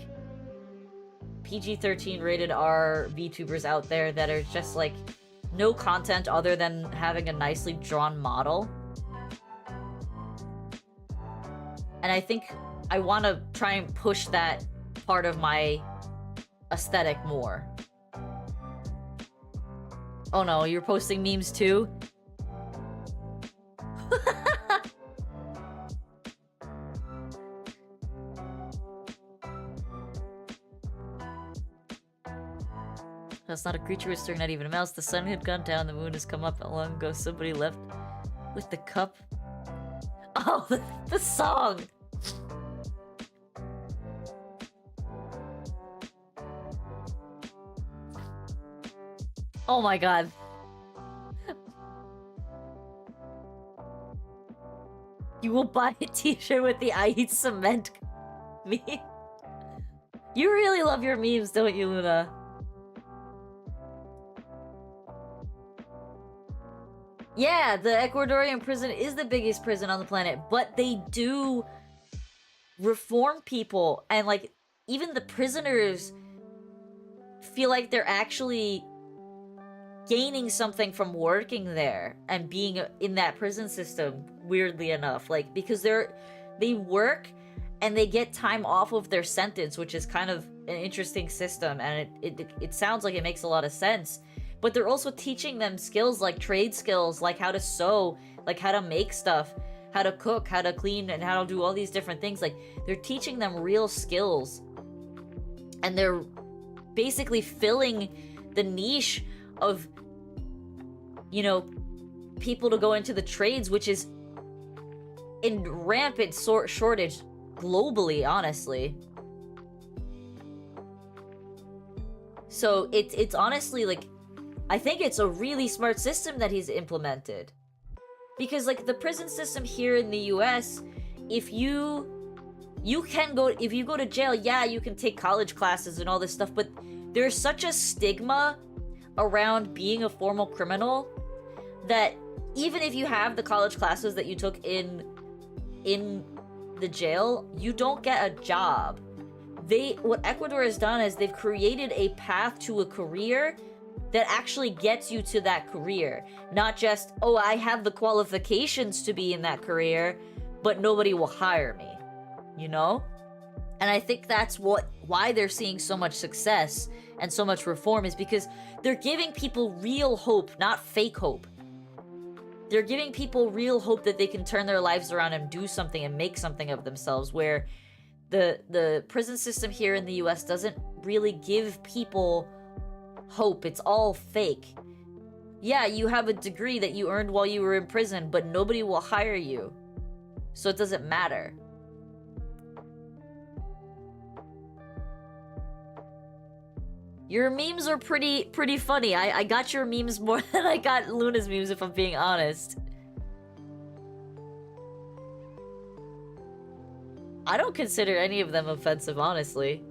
PG-13 rated R VTubers out there that are just like no content other than having a nicely drawn model. And I think I want to try and push that part of my aesthetic more. Oh no, you're posting memes too? That's not a creature, it's not even a mouse. The sun had gone down, the moon has come up. Not long ago, somebody left with the cup. Oh, the song! Oh my god. You will buy a t-shirt with the I eat cement meme? You really love your memes, don't you, Luna? Yeah, the Ecuadorian prison is the biggest prison on the planet, but they do reform people, and like even the prisoners feel like they're actually gaining something from working there and being in that prison system, weirdly enough, like because they work and they get time off of their sentence, which is kind of an interesting system, and it sounds like it makes a lot of sense. But they're also teaching them skills like trade skills, like how to sew, like how to make stuff, how to cook, how to clean, and how to do all these different things. Like, they're teaching them real skills. And they're basically filling the niche of, you know, people to go into the trades, which is in rampant shortage globally, honestly. So it's honestly, like, I think it's a really smart system that he's implemented. Because, like, the prison system here in the US, if you can go, if you go to jail, yeah, you can take college classes and all this stuff, but there's such a stigma around being a formal criminal that even if you have the college classes that you took in the jail, you don't get a job. What Ecuador has done is they've created a path to a career that actually gets you to that career. Not just, oh, I have the qualifications to be in that career, but nobody will hire me, you know? And I think that's why they're seeing so much success and so much reform, is because they're giving people real hope, not fake hope. They're giving people real hope that they can turn their lives around and do something and make something of themselves, where the prison system here in the US doesn't really give people hope. It's all fake. Yeah, you have a degree that you earned while you were in prison, but nobody will hire you. So it doesn't matter. Your memes are pretty funny. I got your memes more than I got Luna's memes, if I'm being honest. I don't consider any of them offensive, honestly.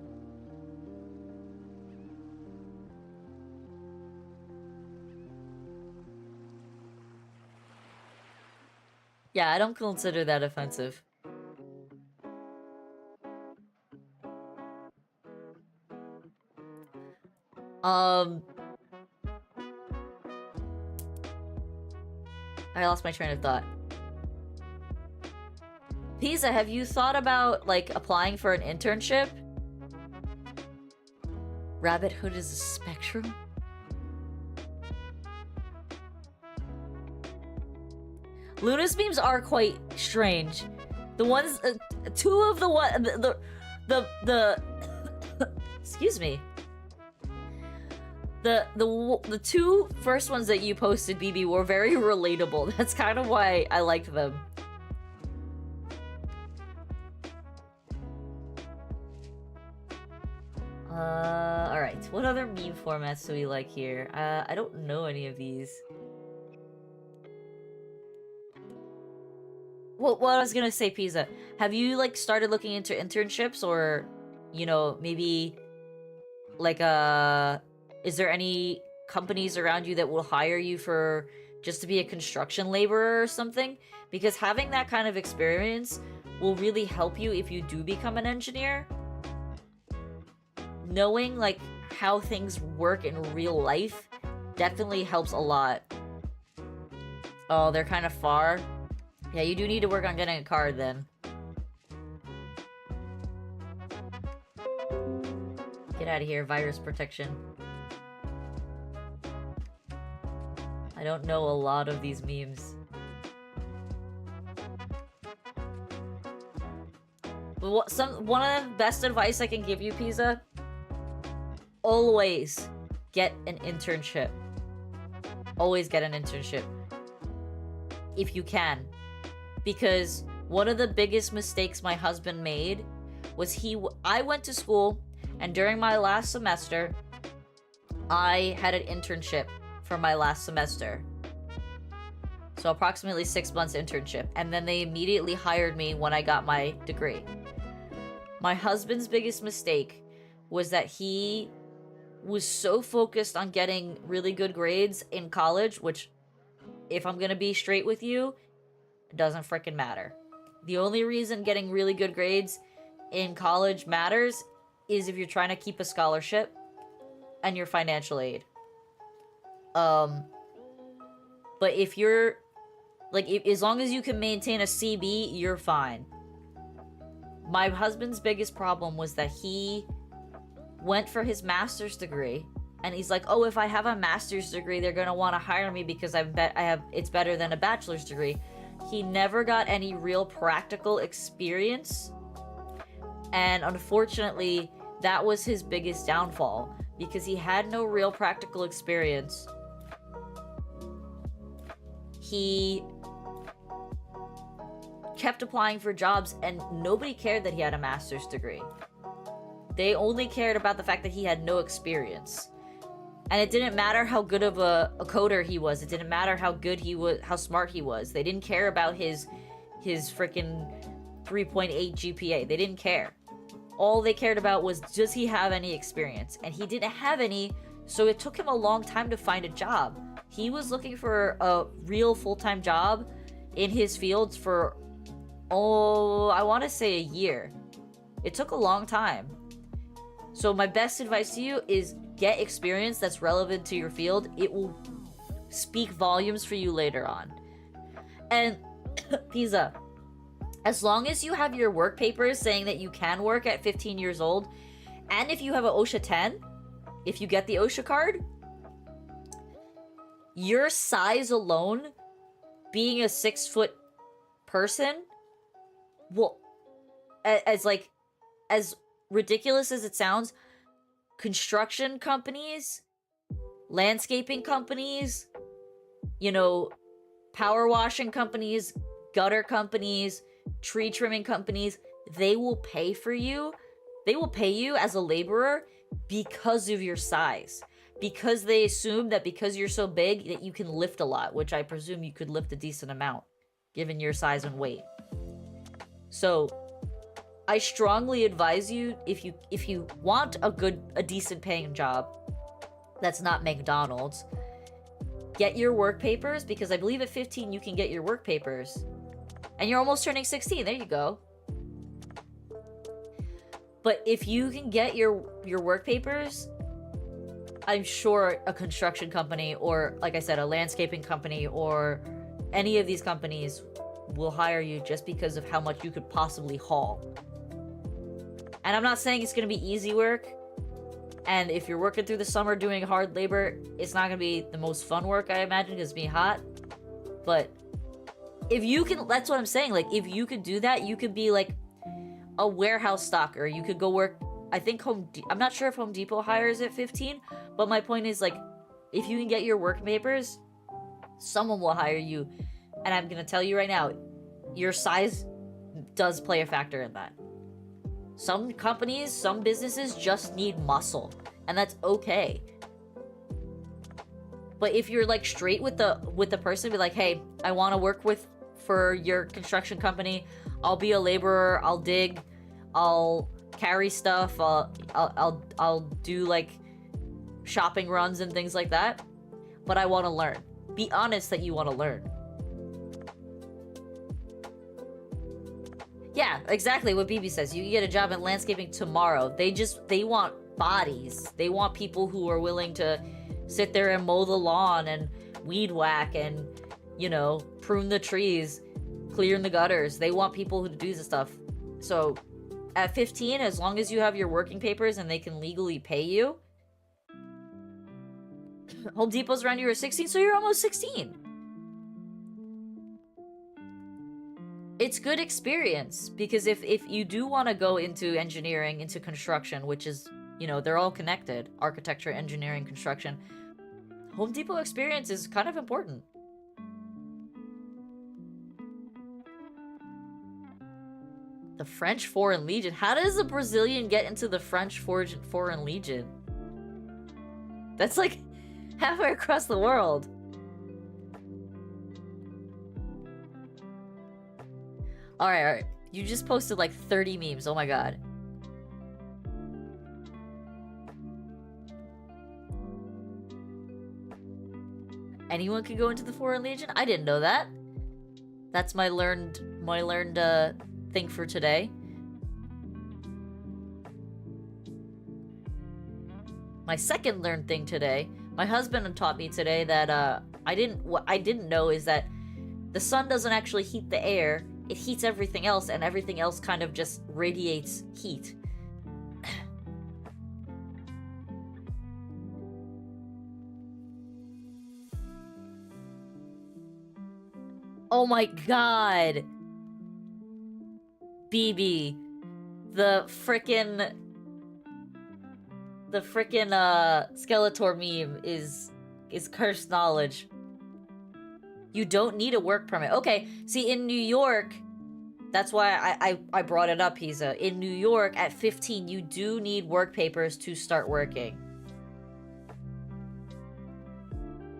Yeah, I don't consider that offensive. I lost my train of thought. Pisa, have you thought about, like, applying for an internship? Rabbit Hood is a spectrum? Luna's memes are quite strange. The ones, two of the excuse me. The two first ones that you posted, BB, were very relatable. That's kind of why I liked them. Alright. What other meme formats do we like here? I don't know any of these. What I was gonna say, Pisa, have you, like, started looking into internships, or, you know, maybe, like, is there any companies around you that will hire you for just to be a construction laborer or something? Because having that kind of experience will really help you if you do become an engineer. Knowing, like, how things work in real life definitely helps a lot. Oh, they're kind of far. Yeah, you do need to work on getting a card then. Get out of here, virus protection. I don't know a lot of these memes. But one of the best advice I can give you, Pisa, always get an internship. Always get an internship. If you can. Because one of the biggest mistakes my husband made was I went to school, and during my last semester, I had an internship for my last semester. So approximately 6 months internship. And then they immediately hired me when I got my degree. My husband's biggest mistake was that he was so focused on getting really good grades in college, which, if I'm gonna be straight with you, it doesn't frickin' matter. The only reason getting really good grades in college matters is if you're trying to keep a scholarship and your financial aid. But if you're, like, as long as you can maintain a CB, you're fine. My husband's biggest problem was that he went for his master's degree, and he's like, oh, if I have a master's degree, they're gonna want to hire me because it's better than a bachelor's degree. He never got any real practical experience, and unfortunately, that was his biggest downfall, because he had no real practical experience. he kept applying for jobs and nobody cared that he had a master's degree. They only cared about the fact that he had no experience. And it didn't matter how good of a coder he was. It didn't matter how good he was, how smart he was. They didn't care about his freaking 3.8 GPA. They didn't care. All they cared about was, does he have any experience? And he didn't have any, so it took him a long time to find a job. He was looking for a real full-time job in his fields for, I want to say a year. It took a long time. So my best advice to you is get experience that's relevant to your field. It will speak volumes for you later on. And Pizza, as long as you have your work papers saying that you can work at 15 years old, and if you have an OSHA 10, if you get the OSHA card, your size alone, being a 6-foot person, will, as ridiculous as it sounds, construction companies, landscaping companies, you know, power washing companies, gutter companies, tree trimming companies, they will pay for you. They will pay you as a laborer because of your size. Because they assume that because you're so big that you can lift a lot, which I presume you could lift a decent amount, given your size and weight. So I strongly advise you, if you want a decent paying job that's not McDonald's, get your work papers, because I believe at 15 you can get your work papers. And you're almost turning 16. There you go. But if you can get your work papers, I'm sure a construction company, or like I said, a landscaping company, or any of these companies will hire you just because of how much you could possibly haul. And I'm not saying it's going to be easy work. And if you're working through the summer doing hard labor, it's not going to be the most fun work, I imagine, because it's being hot. But if you can, that's what I'm saying. Like, if you could do that, you could be like a warehouse stocker. You could go work, I think I'm not sure if Home Depot hires at 15, but my point is, like, if you can get your work papers, someone will hire you. And I'm going to tell you right now, your size does play a factor in that. Some companies, some businesses just need muscle, and that's okay. But if you're like straight with the person, be like, hey, I want to work for your construction company. I'll be a laborer. I'll dig. I'll carry stuff. I'll do like shopping runs and things like that. But I want to learn. Be honest that you want to learn. Yeah, exactly what BB says. You can get a job in landscaping tomorrow. They want bodies. They want people who are willing to sit there and mow the lawn and weed whack and, you know, prune the trees, clear the gutters. They want people who do this stuff. So at 15, as long as you have your working papers and they can legally pay you, Home Depot's around you at 16, so you're almost 16. It's good experience, because if you do want to go into engineering, into construction, which is, you know, they're all connected, architecture, engineering, construction, Home Depot experience is kind of important. The French Foreign Legion. How does a Brazilian get into the French Foreign Legion? That's like halfway across the world. Alright. You just posted like 30 memes. Oh my god. Anyone can go into the Foreign Legion? I didn't know that. That's my learned thing for today. My second learned thing today. My husband taught me today that what I didn't know is that the sun doesn't actually heat the air. It heats everything else, and everything else kind of just radiates heat. Oh my god! BB. The frickin' Skeletor meme is cursed knowledge. You don't need a work permit. Okay, see, in New York, that's why I brought it up, Pisa. In New York, at 15, you do need work papers to start working.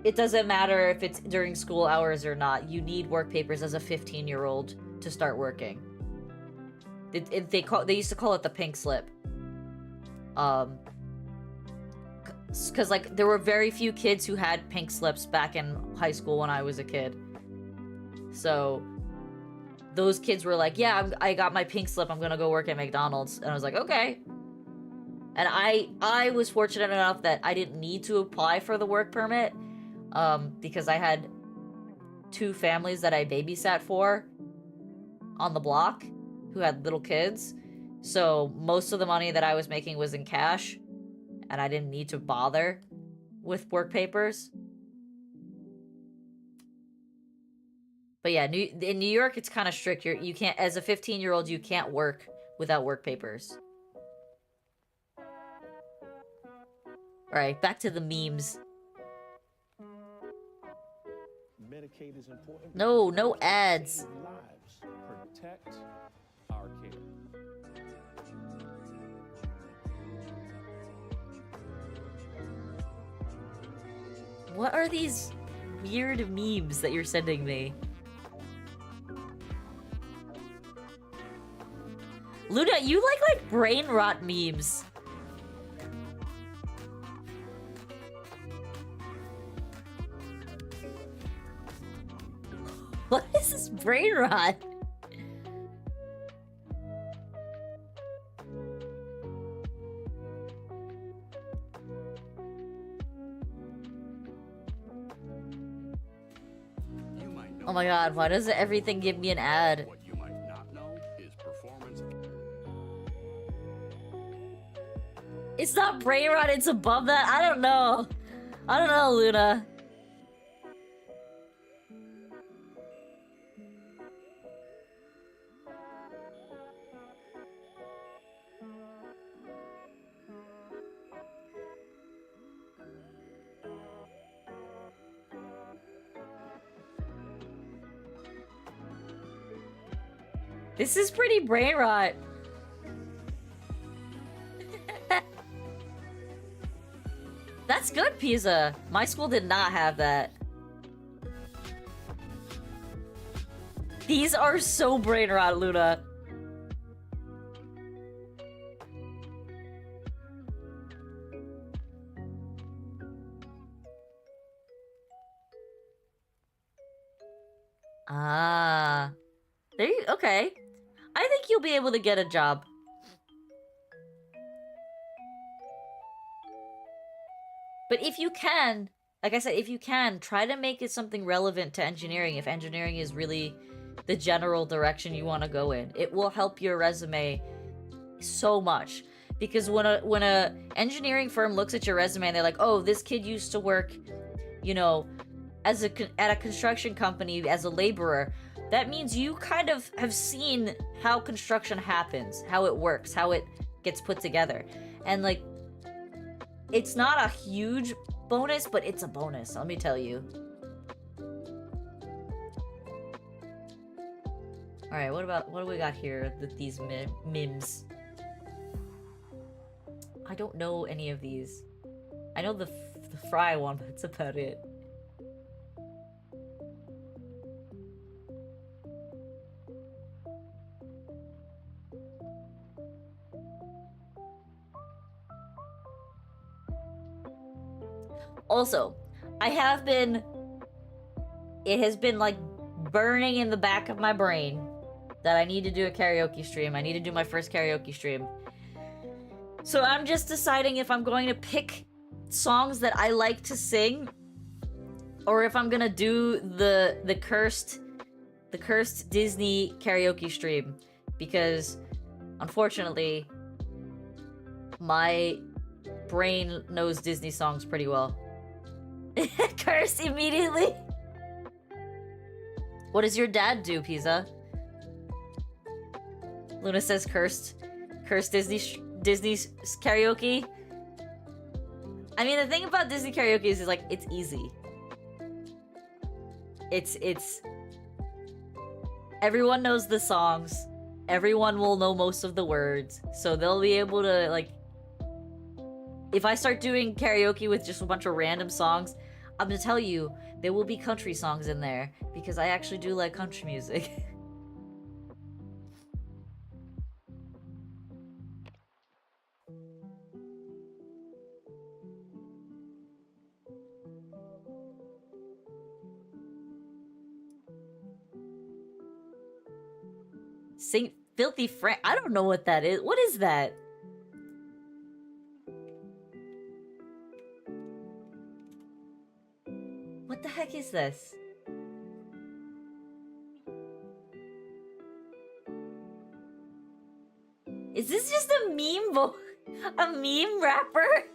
It doesn't matter if it's during school hours or not. You need work papers as a 15-year-old to start working. They used to call it the pink slip. Because, like, there were very few kids who had pink slips back in high school when I was a kid. So, those kids were like, yeah, I got my pink slip, I'm gonna go work at McDonald's. And I was like, okay. And I was fortunate enough that I didn't need to apply for the work permit, because I had 2 families that I babysat for on the block who had little kids. So, most of the money that I was making was in cash. And I didn't need to bother with work papers. But yeah, in New York, it's kind of strict. You can't, as a 15-year-old, you can't work without work papers. Alright, back to the memes. Medicaid is important. No ads. Lives. Protect our care. What are these weird memes that you're sending me? Luna, you like brain rot memes. What is this brain rot? Oh my god, why does everything give me an ad? What you might not know is performance. It's not brain rot, it's above that. I don't know. I don't know, Luna. This is pretty brain rot. That's good, Pisa. My school did not have that. These are so brain rot, Luna. Ah. There you, okay. I think you'll be able to get a job. But if you can, like I said, if you can, try to make it something relevant to engineering if engineering is really the general direction you want to go in. It will help your resume so much. Because when a engineering firm looks at your resume and they're like, oh, this kid used to work, you know, at a construction company as a laborer, that means you kind of have seen how construction happens, how it works, how it gets put together. And, like, it's not a huge bonus, but it's a bonus, let me tell you. Alright, what do we got here with these memes? I don't know any of these. I know the fry one, but that's about it. Also, it has been like burning in the back of my brain that I need to do a karaoke stream. I need to do my first karaoke stream. So I'm just deciding if I'm going to pick songs that I like to sing, or if I'm gonna do the cursed Disney karaoke stream, because unfortunately my brain knows Disney songs pretty well. Curse immediately. What does your dad do, Pisa? Luna says cursed Disney's karaoke. I mean, the thing about Disney karaoke is like, it's easy. It's everyone knows the songs. Everyone will know most of the words, so they'll be able to, like, if I start doing karaoke with just a bunch of random songs, I'm gonna tell you, there will be country songs in there, because I actually do like country music. Sing Filthy Frank. I don't know what that is. What is that? What the heck is this? Is this just a a meme rapper?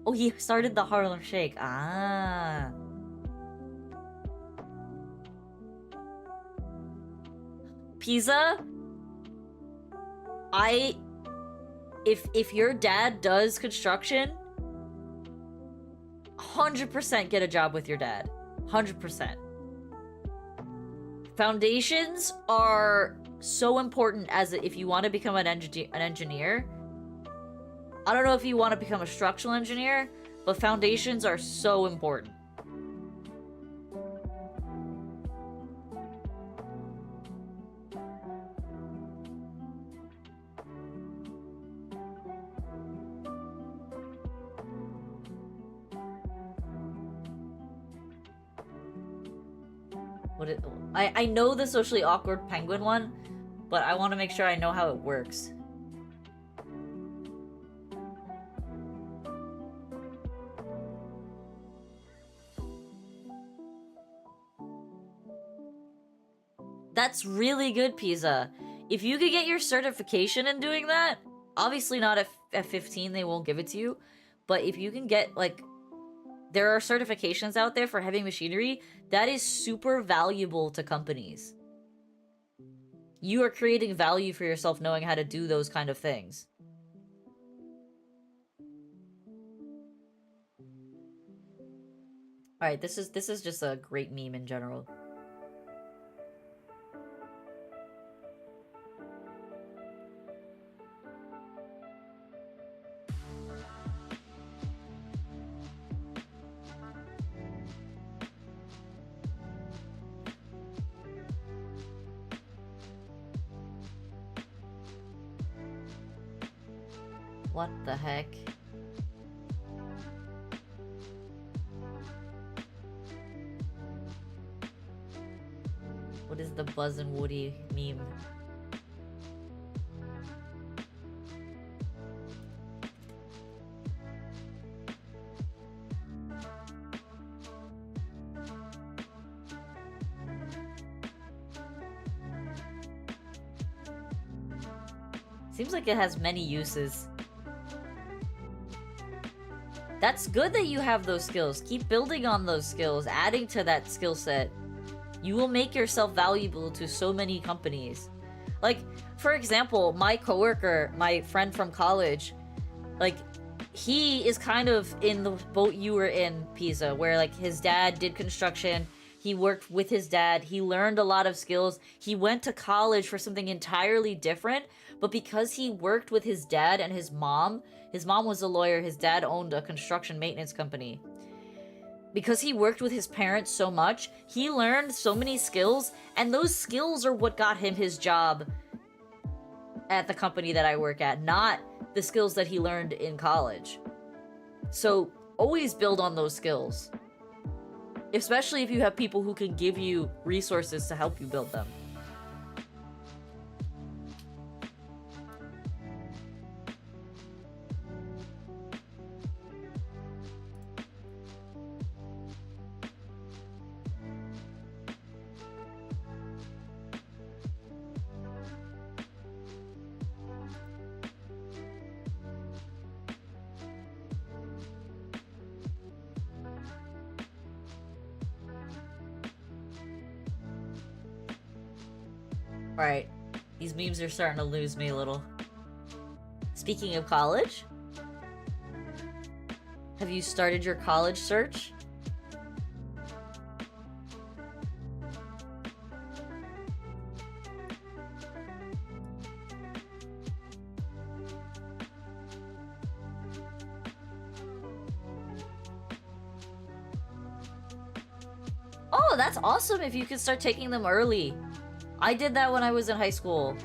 Oh, he started the Harlem Shake. Ah. Pizza? If your dad does construction, 100% get a job with your dad. 100%. Foundations are so important as if you want to become an engineer. I don't know if you want to become a structural engineer, but foundations are so important. I know the socially awkward penguin one, but I want to make sure I know how it works. That's really good, Pizza. If you could get your certification in doing that, obviously not at 15, they won't give it to you, but if you can get, like, there are certifications out there for heavy machinery that is super valuable to companies. You are creating value for yourself knowing how to do those kind of things. Alright, this is just a great meme in general. What the heck? What is the Buzz and Woody meme? Seems like it has many uses. That's good that you have those skills. Keep building on those skills, adding to that skill set. You will make yourself valuable to so many companies. Like, for example, my coworker, my friend from college, like, he is kind of in the boat you were in, Pisa, where, like, his dad did construction. He worked with his dad. He learned a lot of skills. He went to college for something entirely different, but because he worked with his dad and his mom was a lawyer, his dad owned a construction maintenance company. Because he worked with his parents so much, he learned so many skills, and those skills are what got him his job at the company that I work at, not the skills that he learned in college. So always build on those skills. Especially if you have people who can give you resources to help you build them. Alright, these memes are starting to lose me a little. Speaking of college, have you started your college search? Oh, that's awesome if you could start taking them early. I did that when I was in high school.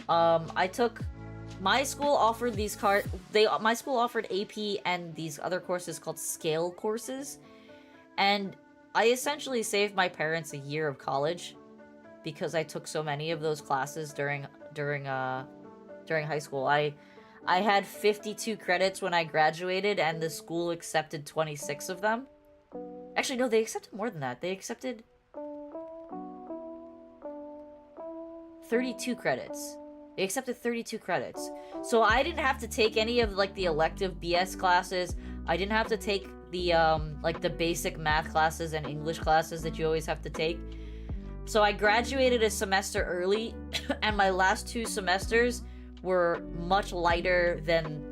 My school offered my school offered AP and these other courses called scale courses. And I essentially saved my parents a year of college because I took so many of those classes during high school. I had 52 credits when I graduated, and the school accepted 26 of them. Actually, no, they accepted more than that. They accepted 32 credits. They accepted 32 credits. So I didn't have to take any of like the elective BS classes. I didn't have to take the like the basic math classes and English classes that you always have to take. So I graduated a semester early, and my last 2 semesters were much lighter than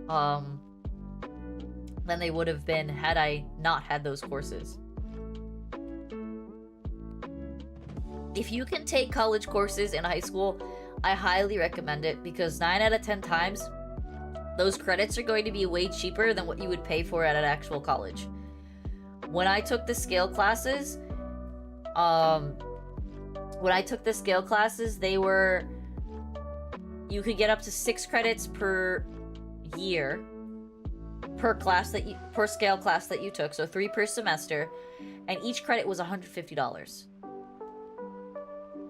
they would have been had I not had those courses. If you can take college courses in high school, I highly recommend it, because 9 out of 10 times, those credits are going to be way cheaper than what you would pay for at an actual college. When I took the scale classes, they were... You could get up to 6 credits per year, per scale class that you took, so 3 per semester, and each credit was $150.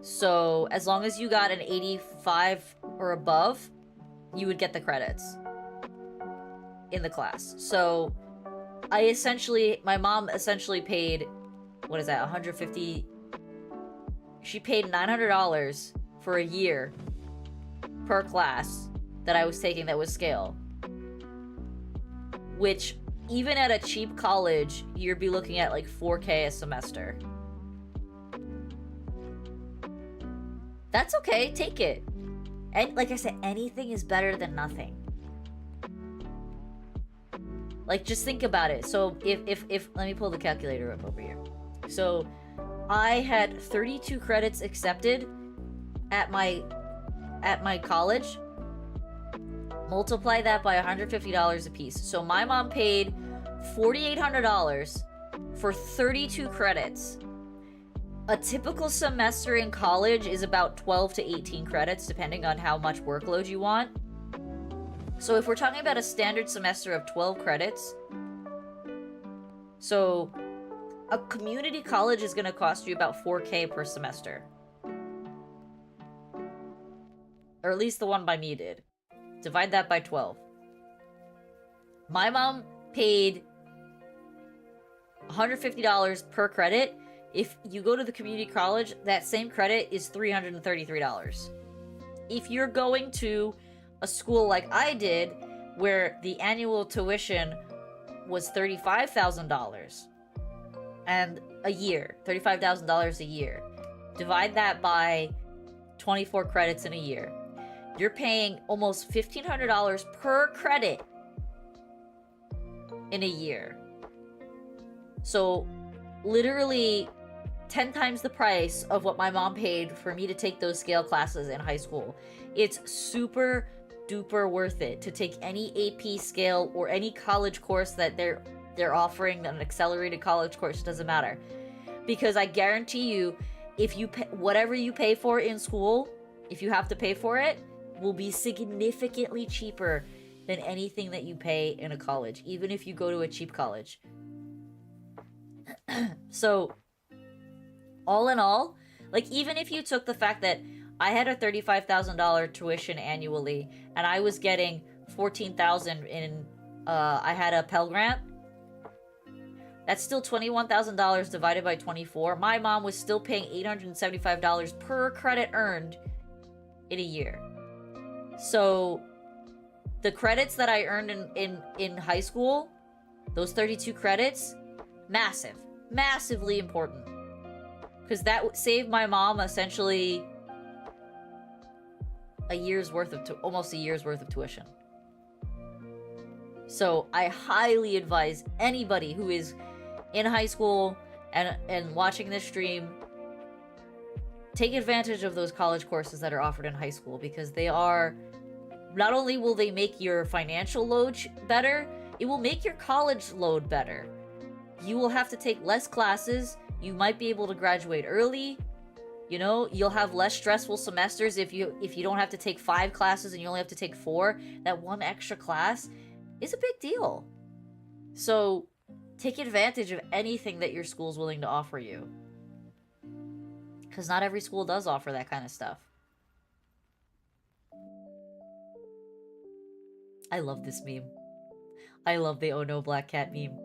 So as long as you got an 85 or above, you would get the credits in the class. So my mom essentially paid, what is that, 150? She paid $900 for a year per class that I was taking that was scale. Which, even at a cheap college, you'd be looking at like $4K a semester. That's okay, take it. And like I said, anything is better than nothing. Like, just think about it. So if let me pull the calculator up over here. So I had 32 credits accepted at my college. Multiply that by $150 a piece. So my mom paid $4,800 for 32 credits. A typical semester in college is about 12 to 18 credits, depending on how much workload you want. So if we're talking about a standard semester of 12 credits, so a community college is going to cost you about $4K per semester. Or at least the one by me did. Divide that by 12. My mom paid $150 per credit. If you go to the community college, that same credit is $333. If you're going to a school like I did, where the annual tuition was $35,000 and a year, $35,000 a year, divide that by 24 credits in a year. You're paying almost $1,500 per credit in a year. So literally 10 times the price of what my mom paid for me to take those scale classes in high school. It's super duper worth it to take any AP scale or any college course that they're offering, an accelerated college course, doesn't matter. Because I guarantee you, if you pay, whatever you pay for in school, if you have to pay for it, will be significantly cheaper than anything that you pay in a college, even if you go to a cheap college. So all in all, like, even if you took the fact that I had a $35,000 tuition annually and I was getting $14,000 in I had a Pell Grant, that's still $21,000 divided by 24. My mom was still paying $875 per credit earned in a year. So the credits that I earned in high school, those 32 credits, massively important. Because that saved my mom essentially almost a year's worth of tuition. So I highly advise anybody who is in high school and watching this stream, take advantage of those college courses that are offered in high school, because they are, not only will they make your financial load better, it will make your college load better. You will have to take less classes. You might be able to graduate early. You know, you'll have less stressful semesters if you don't have to take 5 classes and you only have to take 4. That one extra class is a big deal. So take advantage of anything that your school's willing to offer you. Because not every school does offer that kind of stuff. I love this meme. I love the oh no black cat meme.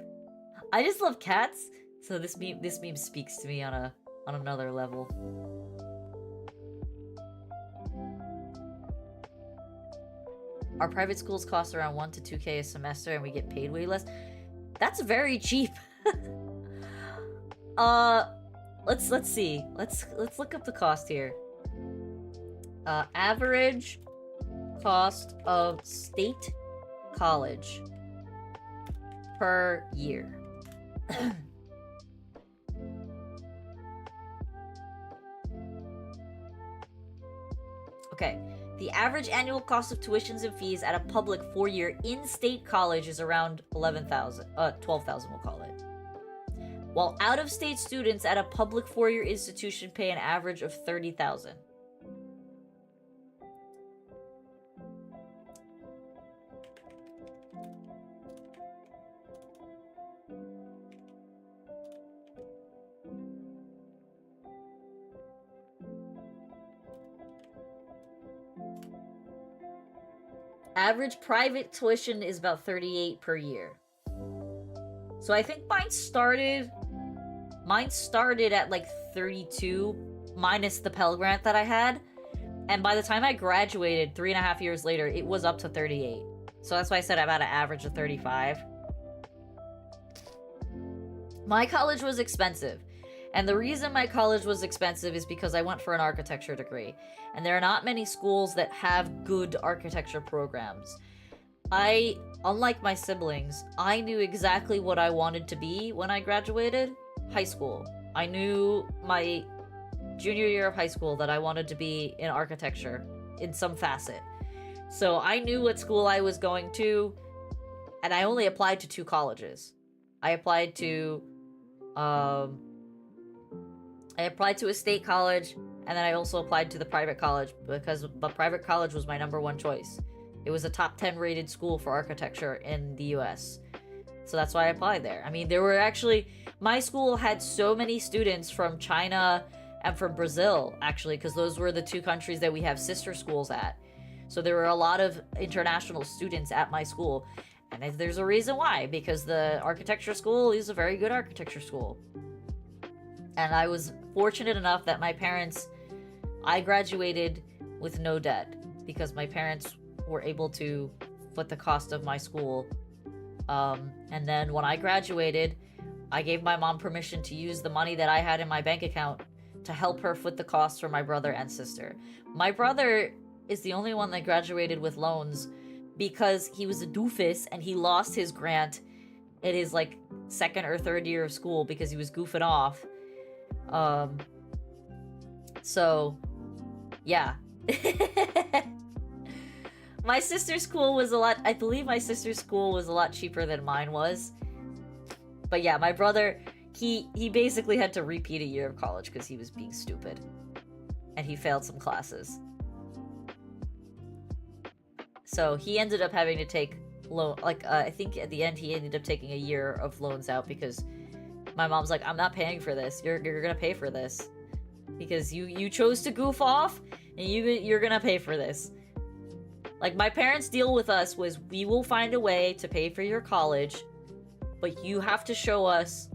I just love cats, so this meme speaks to me on another level. Our private schools cost around 1 to 2K a semester and we get paid way less. That's very cheap. Let's see. Let's look up the cost here. Average cost of state college per year. Okay. The average annual cost of tuitions and fees at a public 4-year in-state college is around 12,000, we'll call it. While out-of-state students at a public 4-year institution pay an average of 30,000. Average private tuition is about 38 per year. So I think mine started at like 32 minus the Pell Grant that I had. And by the time I graduated 3.5 years later, it was up to 38. So that's why I said I'm at an average of 35. My college was expensive. And the reason my college was expensive is because I went for an architecture degree. And there are not many schools that have good architecture programs. Unlike my siblings, I knew exactly what I wanted to be when I graduated high school. I knew my junior year of high school that I wanted to be in architecture in some facet. So I knew what school I was going to, and I only applied to 2 colleges. I applied to a state college, and then I also applied to the private college because the private college was my #1 choice. It was a top 10 rated school for architecture in the US. So that's why I applied there. I mean, there were actually, my school had so many students from China and from Brazil, actually, because those were the 2 countries that we have sister schools at. So there were a lot of international students at my school. And there's a reason why, because the architecture school is a very good architecture school. And I was fortunate enough that I graduated with no debt because my parents were able to foot the cost of my school. And then when I graduated, I gave my mom permission to use the money that I had in my bank account to help her foot the costs for my brother and sister. My brother is the only one that graduated with loans because he was a doofus and he lost his grant in his like 2nd or 3rd year of school because he was goofing off. So yeah. My sister's school was I believe my sister's school was a lot cheaper than mine was. But yeah, my brother, he basically had to repeat a year of college because he was being stupid. And he failed some classes. So he ended up having to take I think at the end he ended up taking a year of loans out because my mom's like, I'm not paying for this. You're gonna pay for this. Because you chose to goof off and you're gonna pay for this. Like, my parents' deal with us was, we will find a way to pay for your college, but you have to show us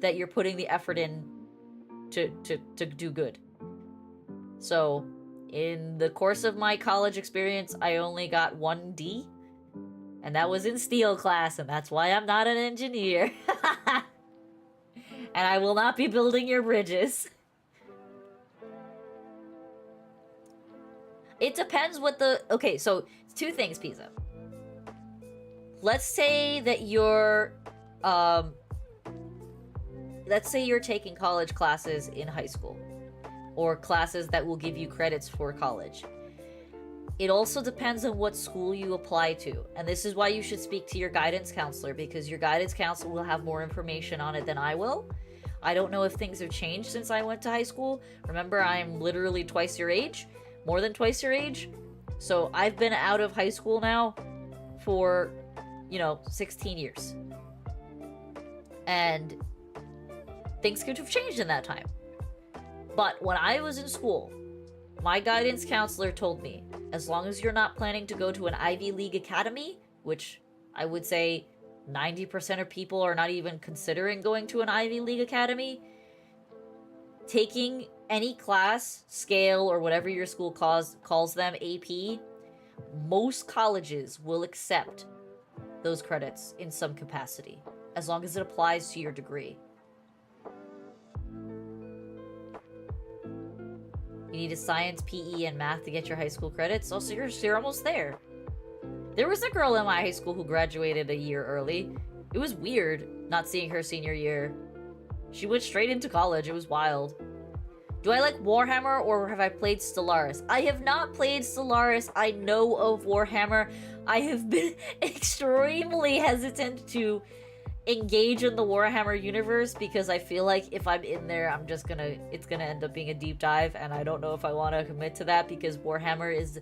that you're putting the effort in to do good. So, in the course of my college experience, I only got 1 D, and that was in steel class, and that's why I'm not an engineer. And I will not be building your bridges. It depends what okay, so 2 things, Pizza. Let's say that you're taking college classes in high school, or classes that will give you credits for college. It also depends on what school you apply to, and this is why you should speak to your guidance counselor, because your guidance counselor will have more information on it than I will. I don't know if things have changed since I went to high school. Remember, I'm literally twice your age, more than twice your age. So I've been out of high school now for, 16 years. And things could have changed in that time. But when I was in school, my guidance counselor told me, as long as you're not planning to go to an Ivy League academy, which I would say 90% of people are not even considering going to an Ivy League academy, taking any class, scale, or whatever your school calls them, AP, most colleges will accept those credits in some capacity, as long as it applies to your degree. You need a science, PE, and math to get your high school credits. Oh, so you're almost there. There was a girl in my high school who graduated a year early. It was weird not seeing her senior year. She went straight into college. It was wild. Do I like Warhammer or have I played Stellaris? I have not played Stellaris. I know of Warhammer. I have been extremely hesitant to engage in the Warhammer universe because I feel like if I'm in there, it's gonna end up being a deep dive, and I don't know if I want to commit to that because Warhammer is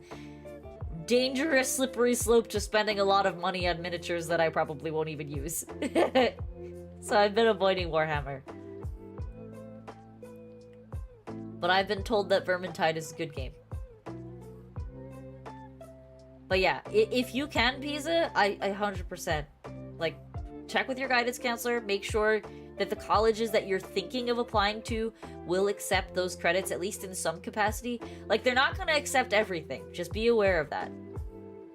dangerous, slippery slope to spending a lot of money on miniatures that I probably won't even use. So I've been avoiding Warhammer. But I've been told that Vermintide is a good game. But yeah, if you can, Pisa, I 100%, like, check with your guidance counselor, make sure that the colleges that you're thinking of applying to will accept those credits, at least in some capacity. Like, they're not going to accept everything. Just be aware of that.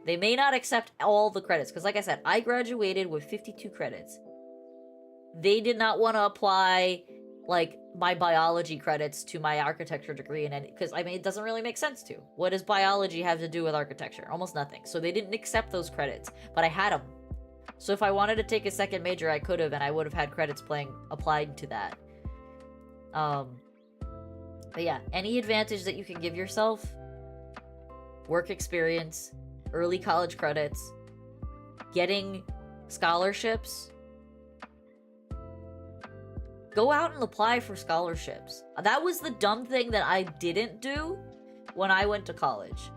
They may not accept all the credits, because like I said, I graduated with 52 credits. They did not want to apply, like, my biology credits to my architecture degree, because, I mean, it doesn't really make sense to. What does biology have to do with architecture? Almost nothing. So they didn't accept those credits, but I had them. So if I wanted to take a second major, I could have, and I would have had credits applied to that. But yeah, any advantage that you can give yourself, work experience, early college credits, getting scholarships, go out and apply for scholarships. That was the dumb thing that I didn't do when I went to college,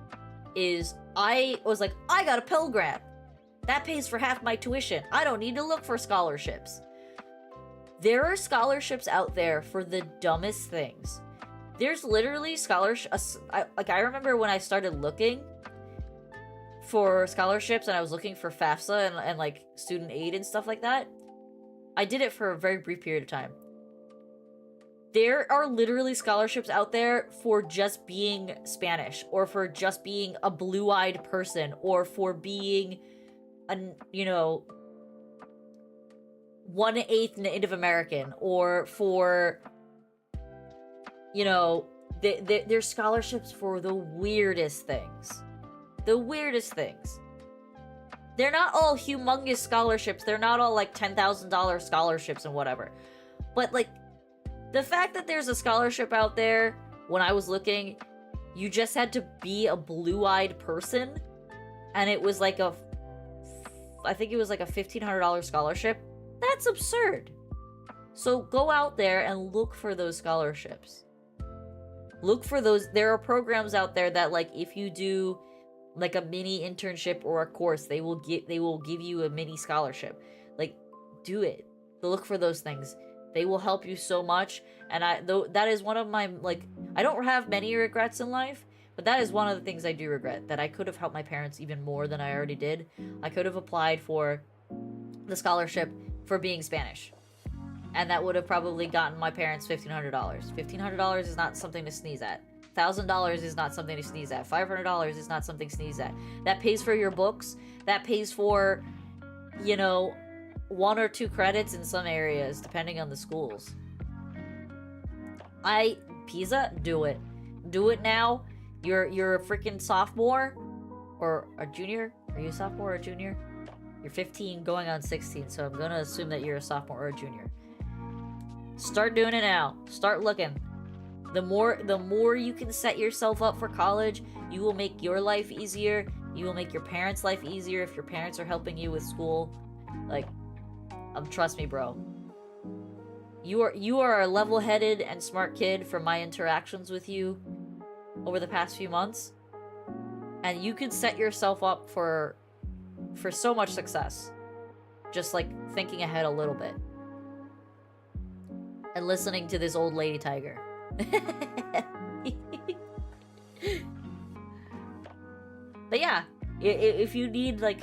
is I was like, I got a Pell Grant. That pays for half my tuition. I don't need to look for scholarships. There are scholarships out there for the dumbest things. There's literally scholarships. I remember when I started looking for scholarships and I was looking for FAFSA and like student aid and stuff like that. I did it for a very brief period of time. There are literally scholarships out there for just being Spanish, or for just being a blue-eyed person, or for being an, 1/8 Native American, or for, there's scholarships for the weirdest things. The weirdest things. They're not all humongous scholarships. They're not all like $10,000 scholarships and whatever. But like, the fact that there's a scholarship out there, when I was looking, you just had to be a blue-eyed person, and it was like I think it was like a $1,500 scholarship. That's absurd. So go out there and look for those scholarships. Look for those. There are programs out there that, like, if you do like a mini internship or a course, they will give you a mini scholarship. Like, do it. Look for those things. They will help you so much. And that is one of my, like, I don't have many regrets in life, but that is one of the things I do regret, that I could have helped my parents even more than I already did. I could have applied for the scholarship for being Spanish, and that would have probably gotten my parents $1,500. $1,500 is not something to sneeze at. $1,000 is not something to sneeze at. $500 is not something to sneeze at. That pays for your books. That pays for, 1 or 2 credits in some areas, depending on the schools. Pisa, do it. Do it now. You're a freaking sophomore or a junior. Are you a sophomore or a junior? You're 15 going on 16, so I'm gonna assume that you're a sophomore or a junior. Start doing it now. Start looking. The more you can set yourself up for college, you will make your life easier. You will make your parents' life easier if your parents are helping you with school. Like, trust me, bro. You are a level-headed and smart kid from my interactions with you over the past few months. And you could set yourself up for so much success. Just like thinking ahead a little bit. And listening to this old lady tiger. But yeah, if you need like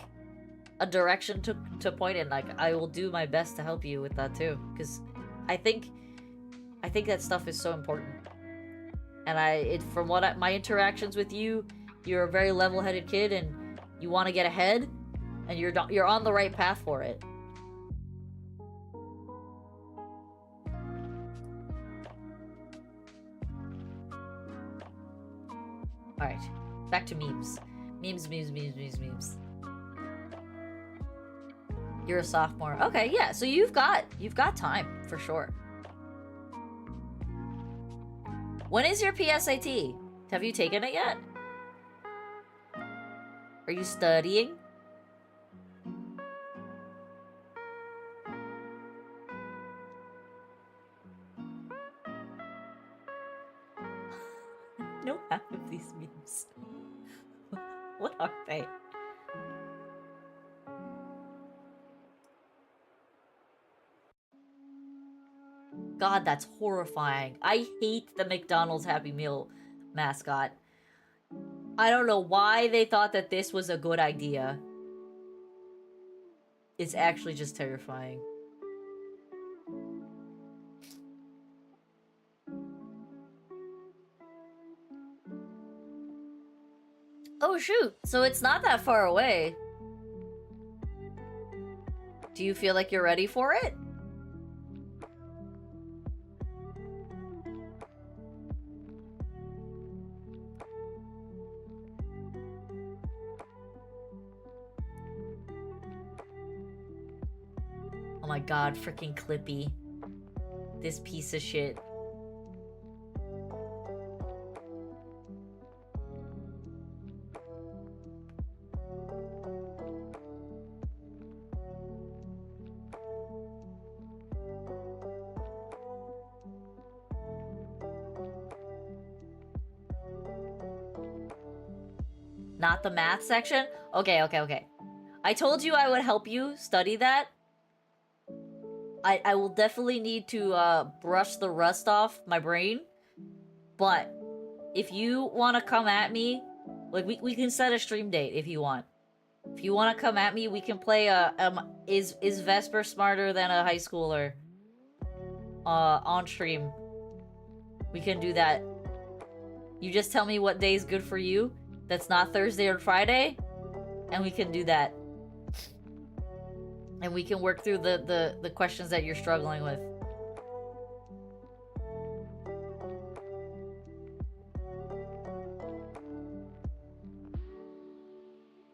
a direction to point in, like I will do my best to help you with that too, because I think that stuff is so important. And from my interactions with you, you're a very level-headed kid and you want to get ahead, and you're on the right path for it. All right, back to memes. Memes. You're a sophomore. Okay, yeah, so you've got time for sure. When is your PSAT? Have you taken it yet? Are you studying? No half of these memes. What are they? God, that's horrifying. I hate the McDonald's Happy Meal mascot. I don't know why they thought that this was a good idea. It's actually just terrifying. Oh shoot, so it's not that far away. Do you feel like you're ready for it? Oh my god, freaking Clippy. This piece of shit. Not the math section? Okay. I told you I would help you study that. I will definitely need to brush the rust off my brain. But if you want to come at me, like we can set a stream date if you want. If you want to come at me, we can play is Vesper smarter than a high schooler? On stream. We can do that. You just tell me what day is good for you. That's not Thursday or Friday, and we can do that. And we can work through the questions that you're struggling with.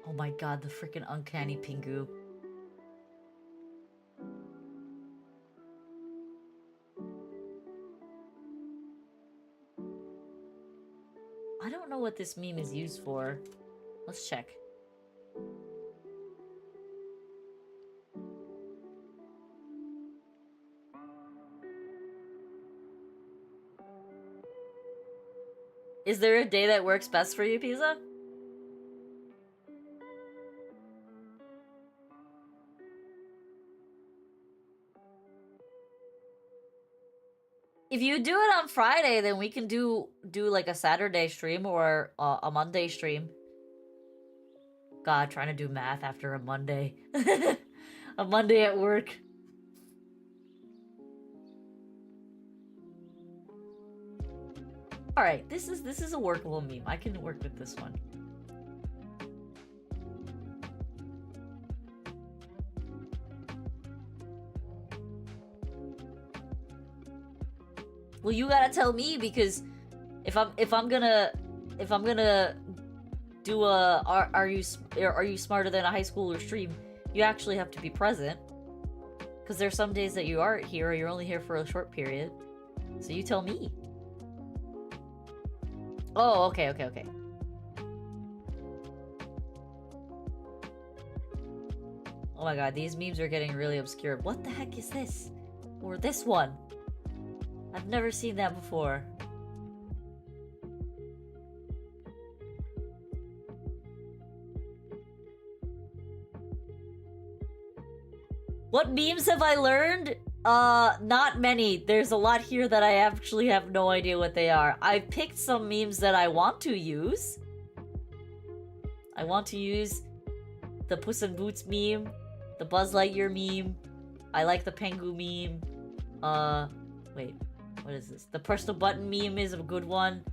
Oh my god, the freaking uncanny Pingu. I don't know what this meme is used for. Let's check. Is there a day that works best for you, Pizza? If you do it on Friday, then we can do like a Saturday stream or a Monday stream. God, trying to do math after a Monday. A Monday at work. Alright, this is a workable meme. I can work with this one. Well, you gotta tell me, because if I'm gonna do a are you smarter than a high schooler stream, you actually have to be present. Because there's some days that you aren't here, or you're only here for a short period. So you tell me. Oh, okay. Oh my god, these memes are getting really obscure. What the heck is this? Or this one. I've never seen that before. What memes have I learned? Not many. There's a lot here that I actually have no idea what they are. I picked some memes that I want to use. I want to use the Puss in Boots meme, the Buzz Lightyear meme. I like the Pengu meme. Wait, what is this? The personal button meme is a good one.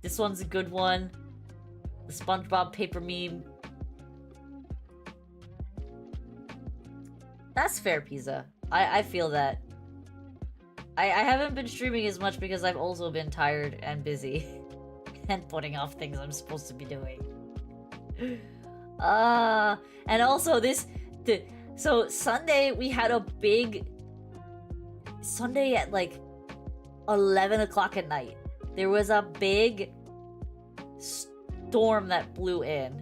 This one's a good one. The SpongeBob paper meme. That's fair, Pizza. I feel that. I haven't been streaming as much because I've also been tired and busy. And putting off things I'm supposed to be doing. And also so Sunday we had a big... Sunday at like 11 o'clock at night. There was a big storm that blew in.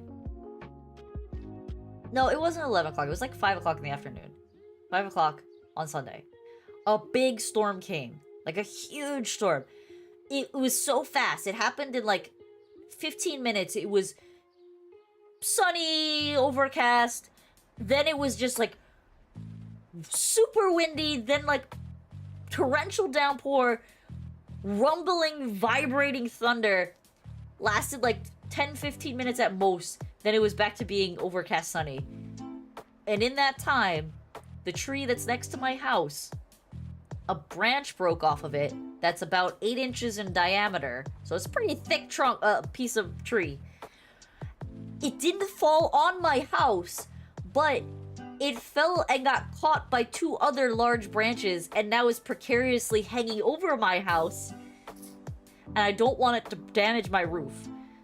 No, it wasn't 11 o'clock. It was like 5 o'clock in the afternoon. 5 o'clock on Sunday. A big storm came. Like a huge storm. It was so fast. It happened in like 15 minutes. It was sunny, overcast. Then it was just like super windy. Then like torrential downpour. Rumbling, vibrating thunder. Lasted like 10-15 minutes at most. Then it was back to being overcast, sunny. And in that time, the tree that's next to my house, a branch broke off of it that's about 8 inches in diameter. So it's a pretty thick trunk, piece of tree. It didn't fall on my house, but it fell and got caught by 2 other large branches and now is precariously hanging over my house. And I don't want it to damage my roof.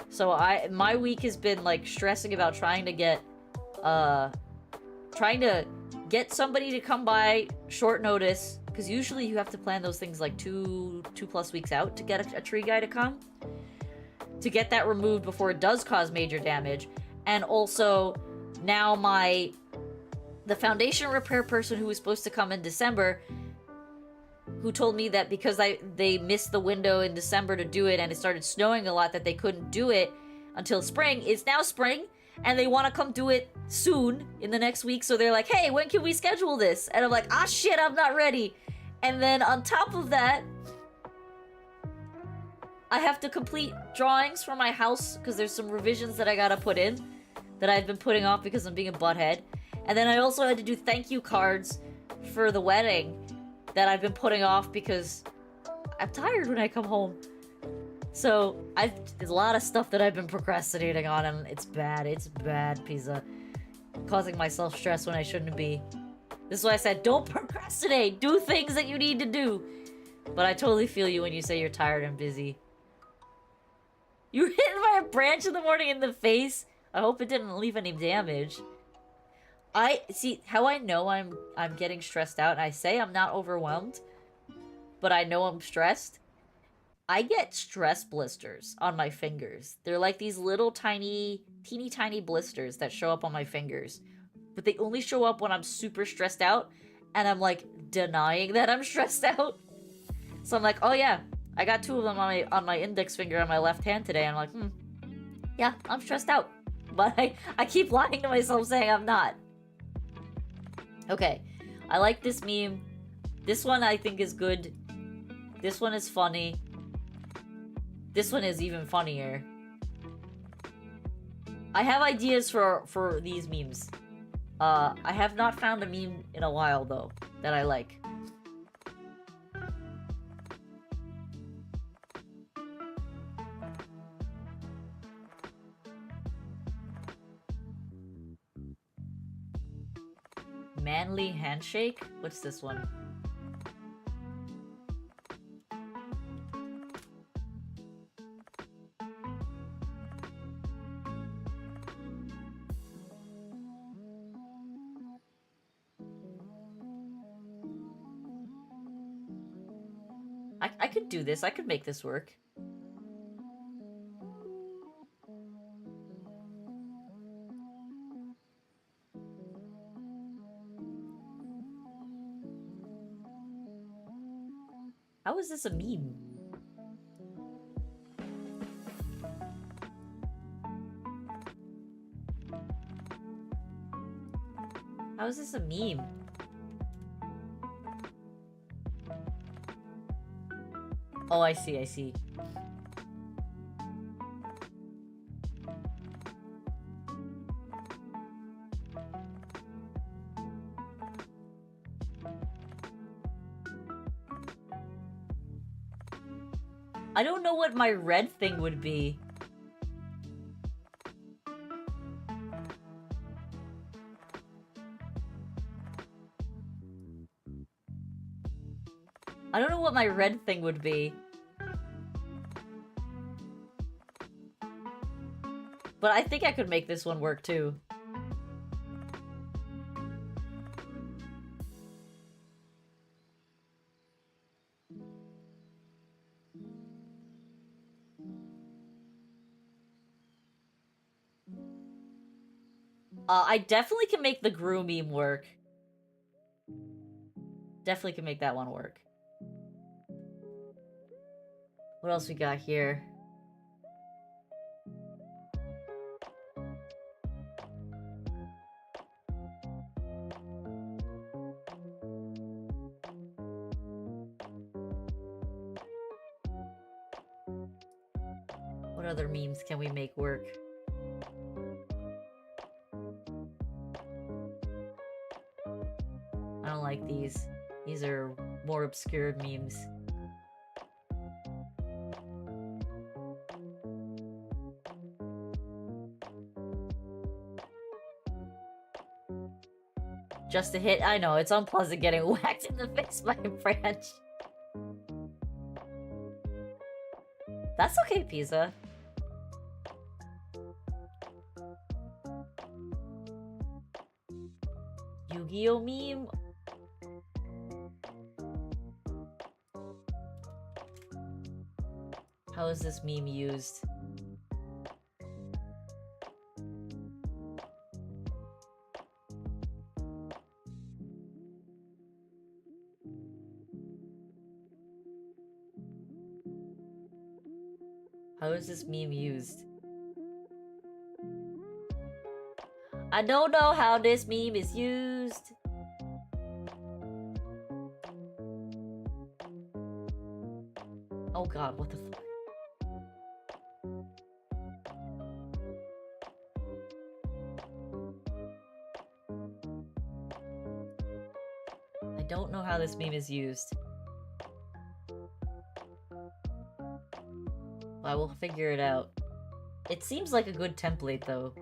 So my week has been like stressing about trying to get somebody to come by short notice, because usually you have to plan those things like two plus weeks out to get a tree guy to come to get that removed before it does cause major damage. And also now the foundation repair person who was supposed to come in December, who told me that because they missed the window in December to do it and it started snowing a lot that they couldn't do it until spring. It's now spring and they want to come do it soon in the next week. So they're like, hey, when can we schedule this? And I'm like, ah, shit, I'm not ready. And then on top of that, I have to complete drawings for my house because there's some revisions that I gotta put in that I've been putting off because I'm being a butthead. And then I also had to do thank you cards for the wedding that I've been putting off because I'm tired when I come home. So there's a lot of stuff that I've been procrastinating on, and it's bad, Pizza. Causing myself stress when I shouldn't be. This is why I said, don't procrastinate, do things that you need to do. But I totally feel you when you say you're tired and busy. You were hit by a branch in the morning in the face? I hope it didn't leave any damage. See how I know I'm getting stressed out, and I say I'm not overwhelmed, but I know I'm stressed. I get stress blisters on my fingers. They're like these little teeny tiny blisters that show up on my fingers, but they only show up when I'm super stressed out, and I'm like denying that I'm stressed out. So I'm like, oh yeah, I got 2 of them on my index finger on my left hand today. I'm like, yeah, I'm stressed out, but I keep lying to myself saying I'm not. Okay, I like this meme. This one I think is good. This one is funny. This one is even funnier. I have ideas for these memes. I have not found a meme in a while though that I like. Manly handshake? What's this one? I could do this. I could make this work. How is this a meme? How is this a meme? Oh, I see, I see. I don't know what my red thing would be. I don't know what my red thing would be. But I think I could make this one work too. I definitely can make the Gru meme work. Definitely can make that one work. What else we got here? What other memes can we make work? I don't like these. These are more obscure memes. Just a hit? I know, it's unpleasant getting whacked in the face by a branch. That's okay, Pizza. Yu-Gi-Oh meme? How is this meme used? How is this meme used? I don't know how this meme is used. Oh god, what the fuck? I don't know how this meme is used. I will figure it out. It seems like a good template, though.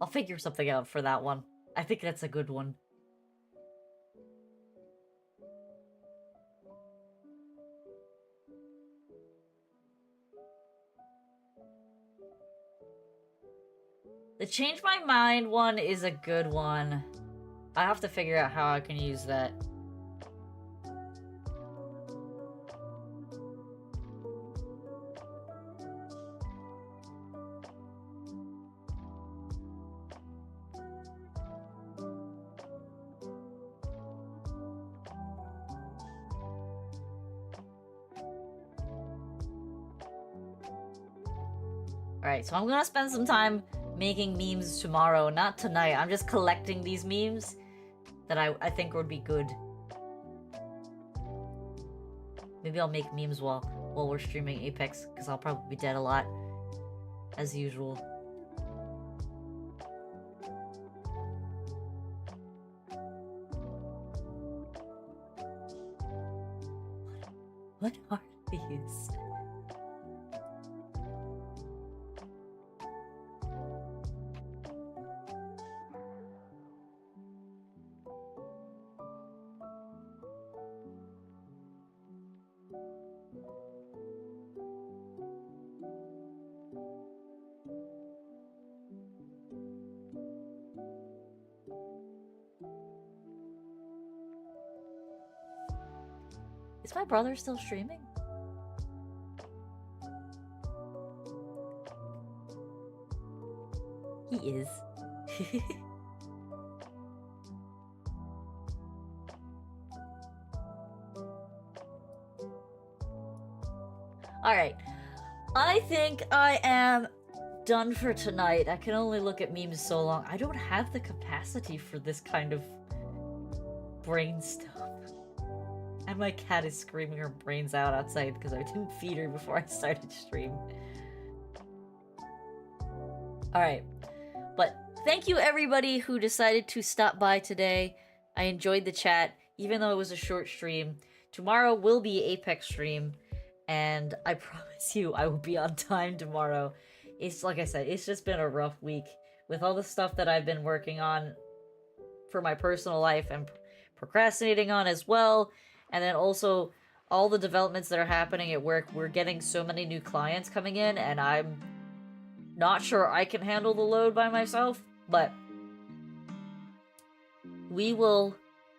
I'll figure something out for that one. I think that's a good one. The change my mind one is a good one. I have to figure out how I can use that. Alright, so I'm gonna spend some time making memes tomorrow, not tonight. I'm just collecting these memes that I think would be good. Maybe I'll make memes while we're streaming Apex, because I'll probably be dead a lot, as usual. What are these? Is my brother still streaming? He is. Alright. I think I am done for tonight. I can only look at memes so long. I don't have the capacity for this kind of brain stuff. And my cat is screaming her brains out outside because I didn't feed her before I started stream. Alright. But thank you everybody who decided to stop by today. I enjoyed the chat, even though it was a short stream. Tomorrow will be Apex stream, and I promise you I will be on time tomorrow. It's like I said, it's just been a rough week with all the stuff that I've been working on for my personal life and procrastinating on as well. And then also all the developments that are happening at work. We're getting so many new clients coming in, and I'm not sure I can handle the load by myself, but we will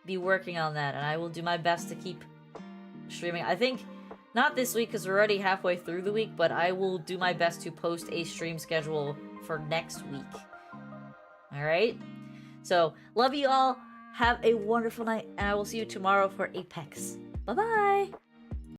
be working on that, and I will do my best to keep streaming. I think not this week because we're already halfway through the week, but I will do my best to post a stream schedule for next week. Alright? So, love you all. Have a wonderful night, and I will see you tomorrow for Apex. Bye-bye!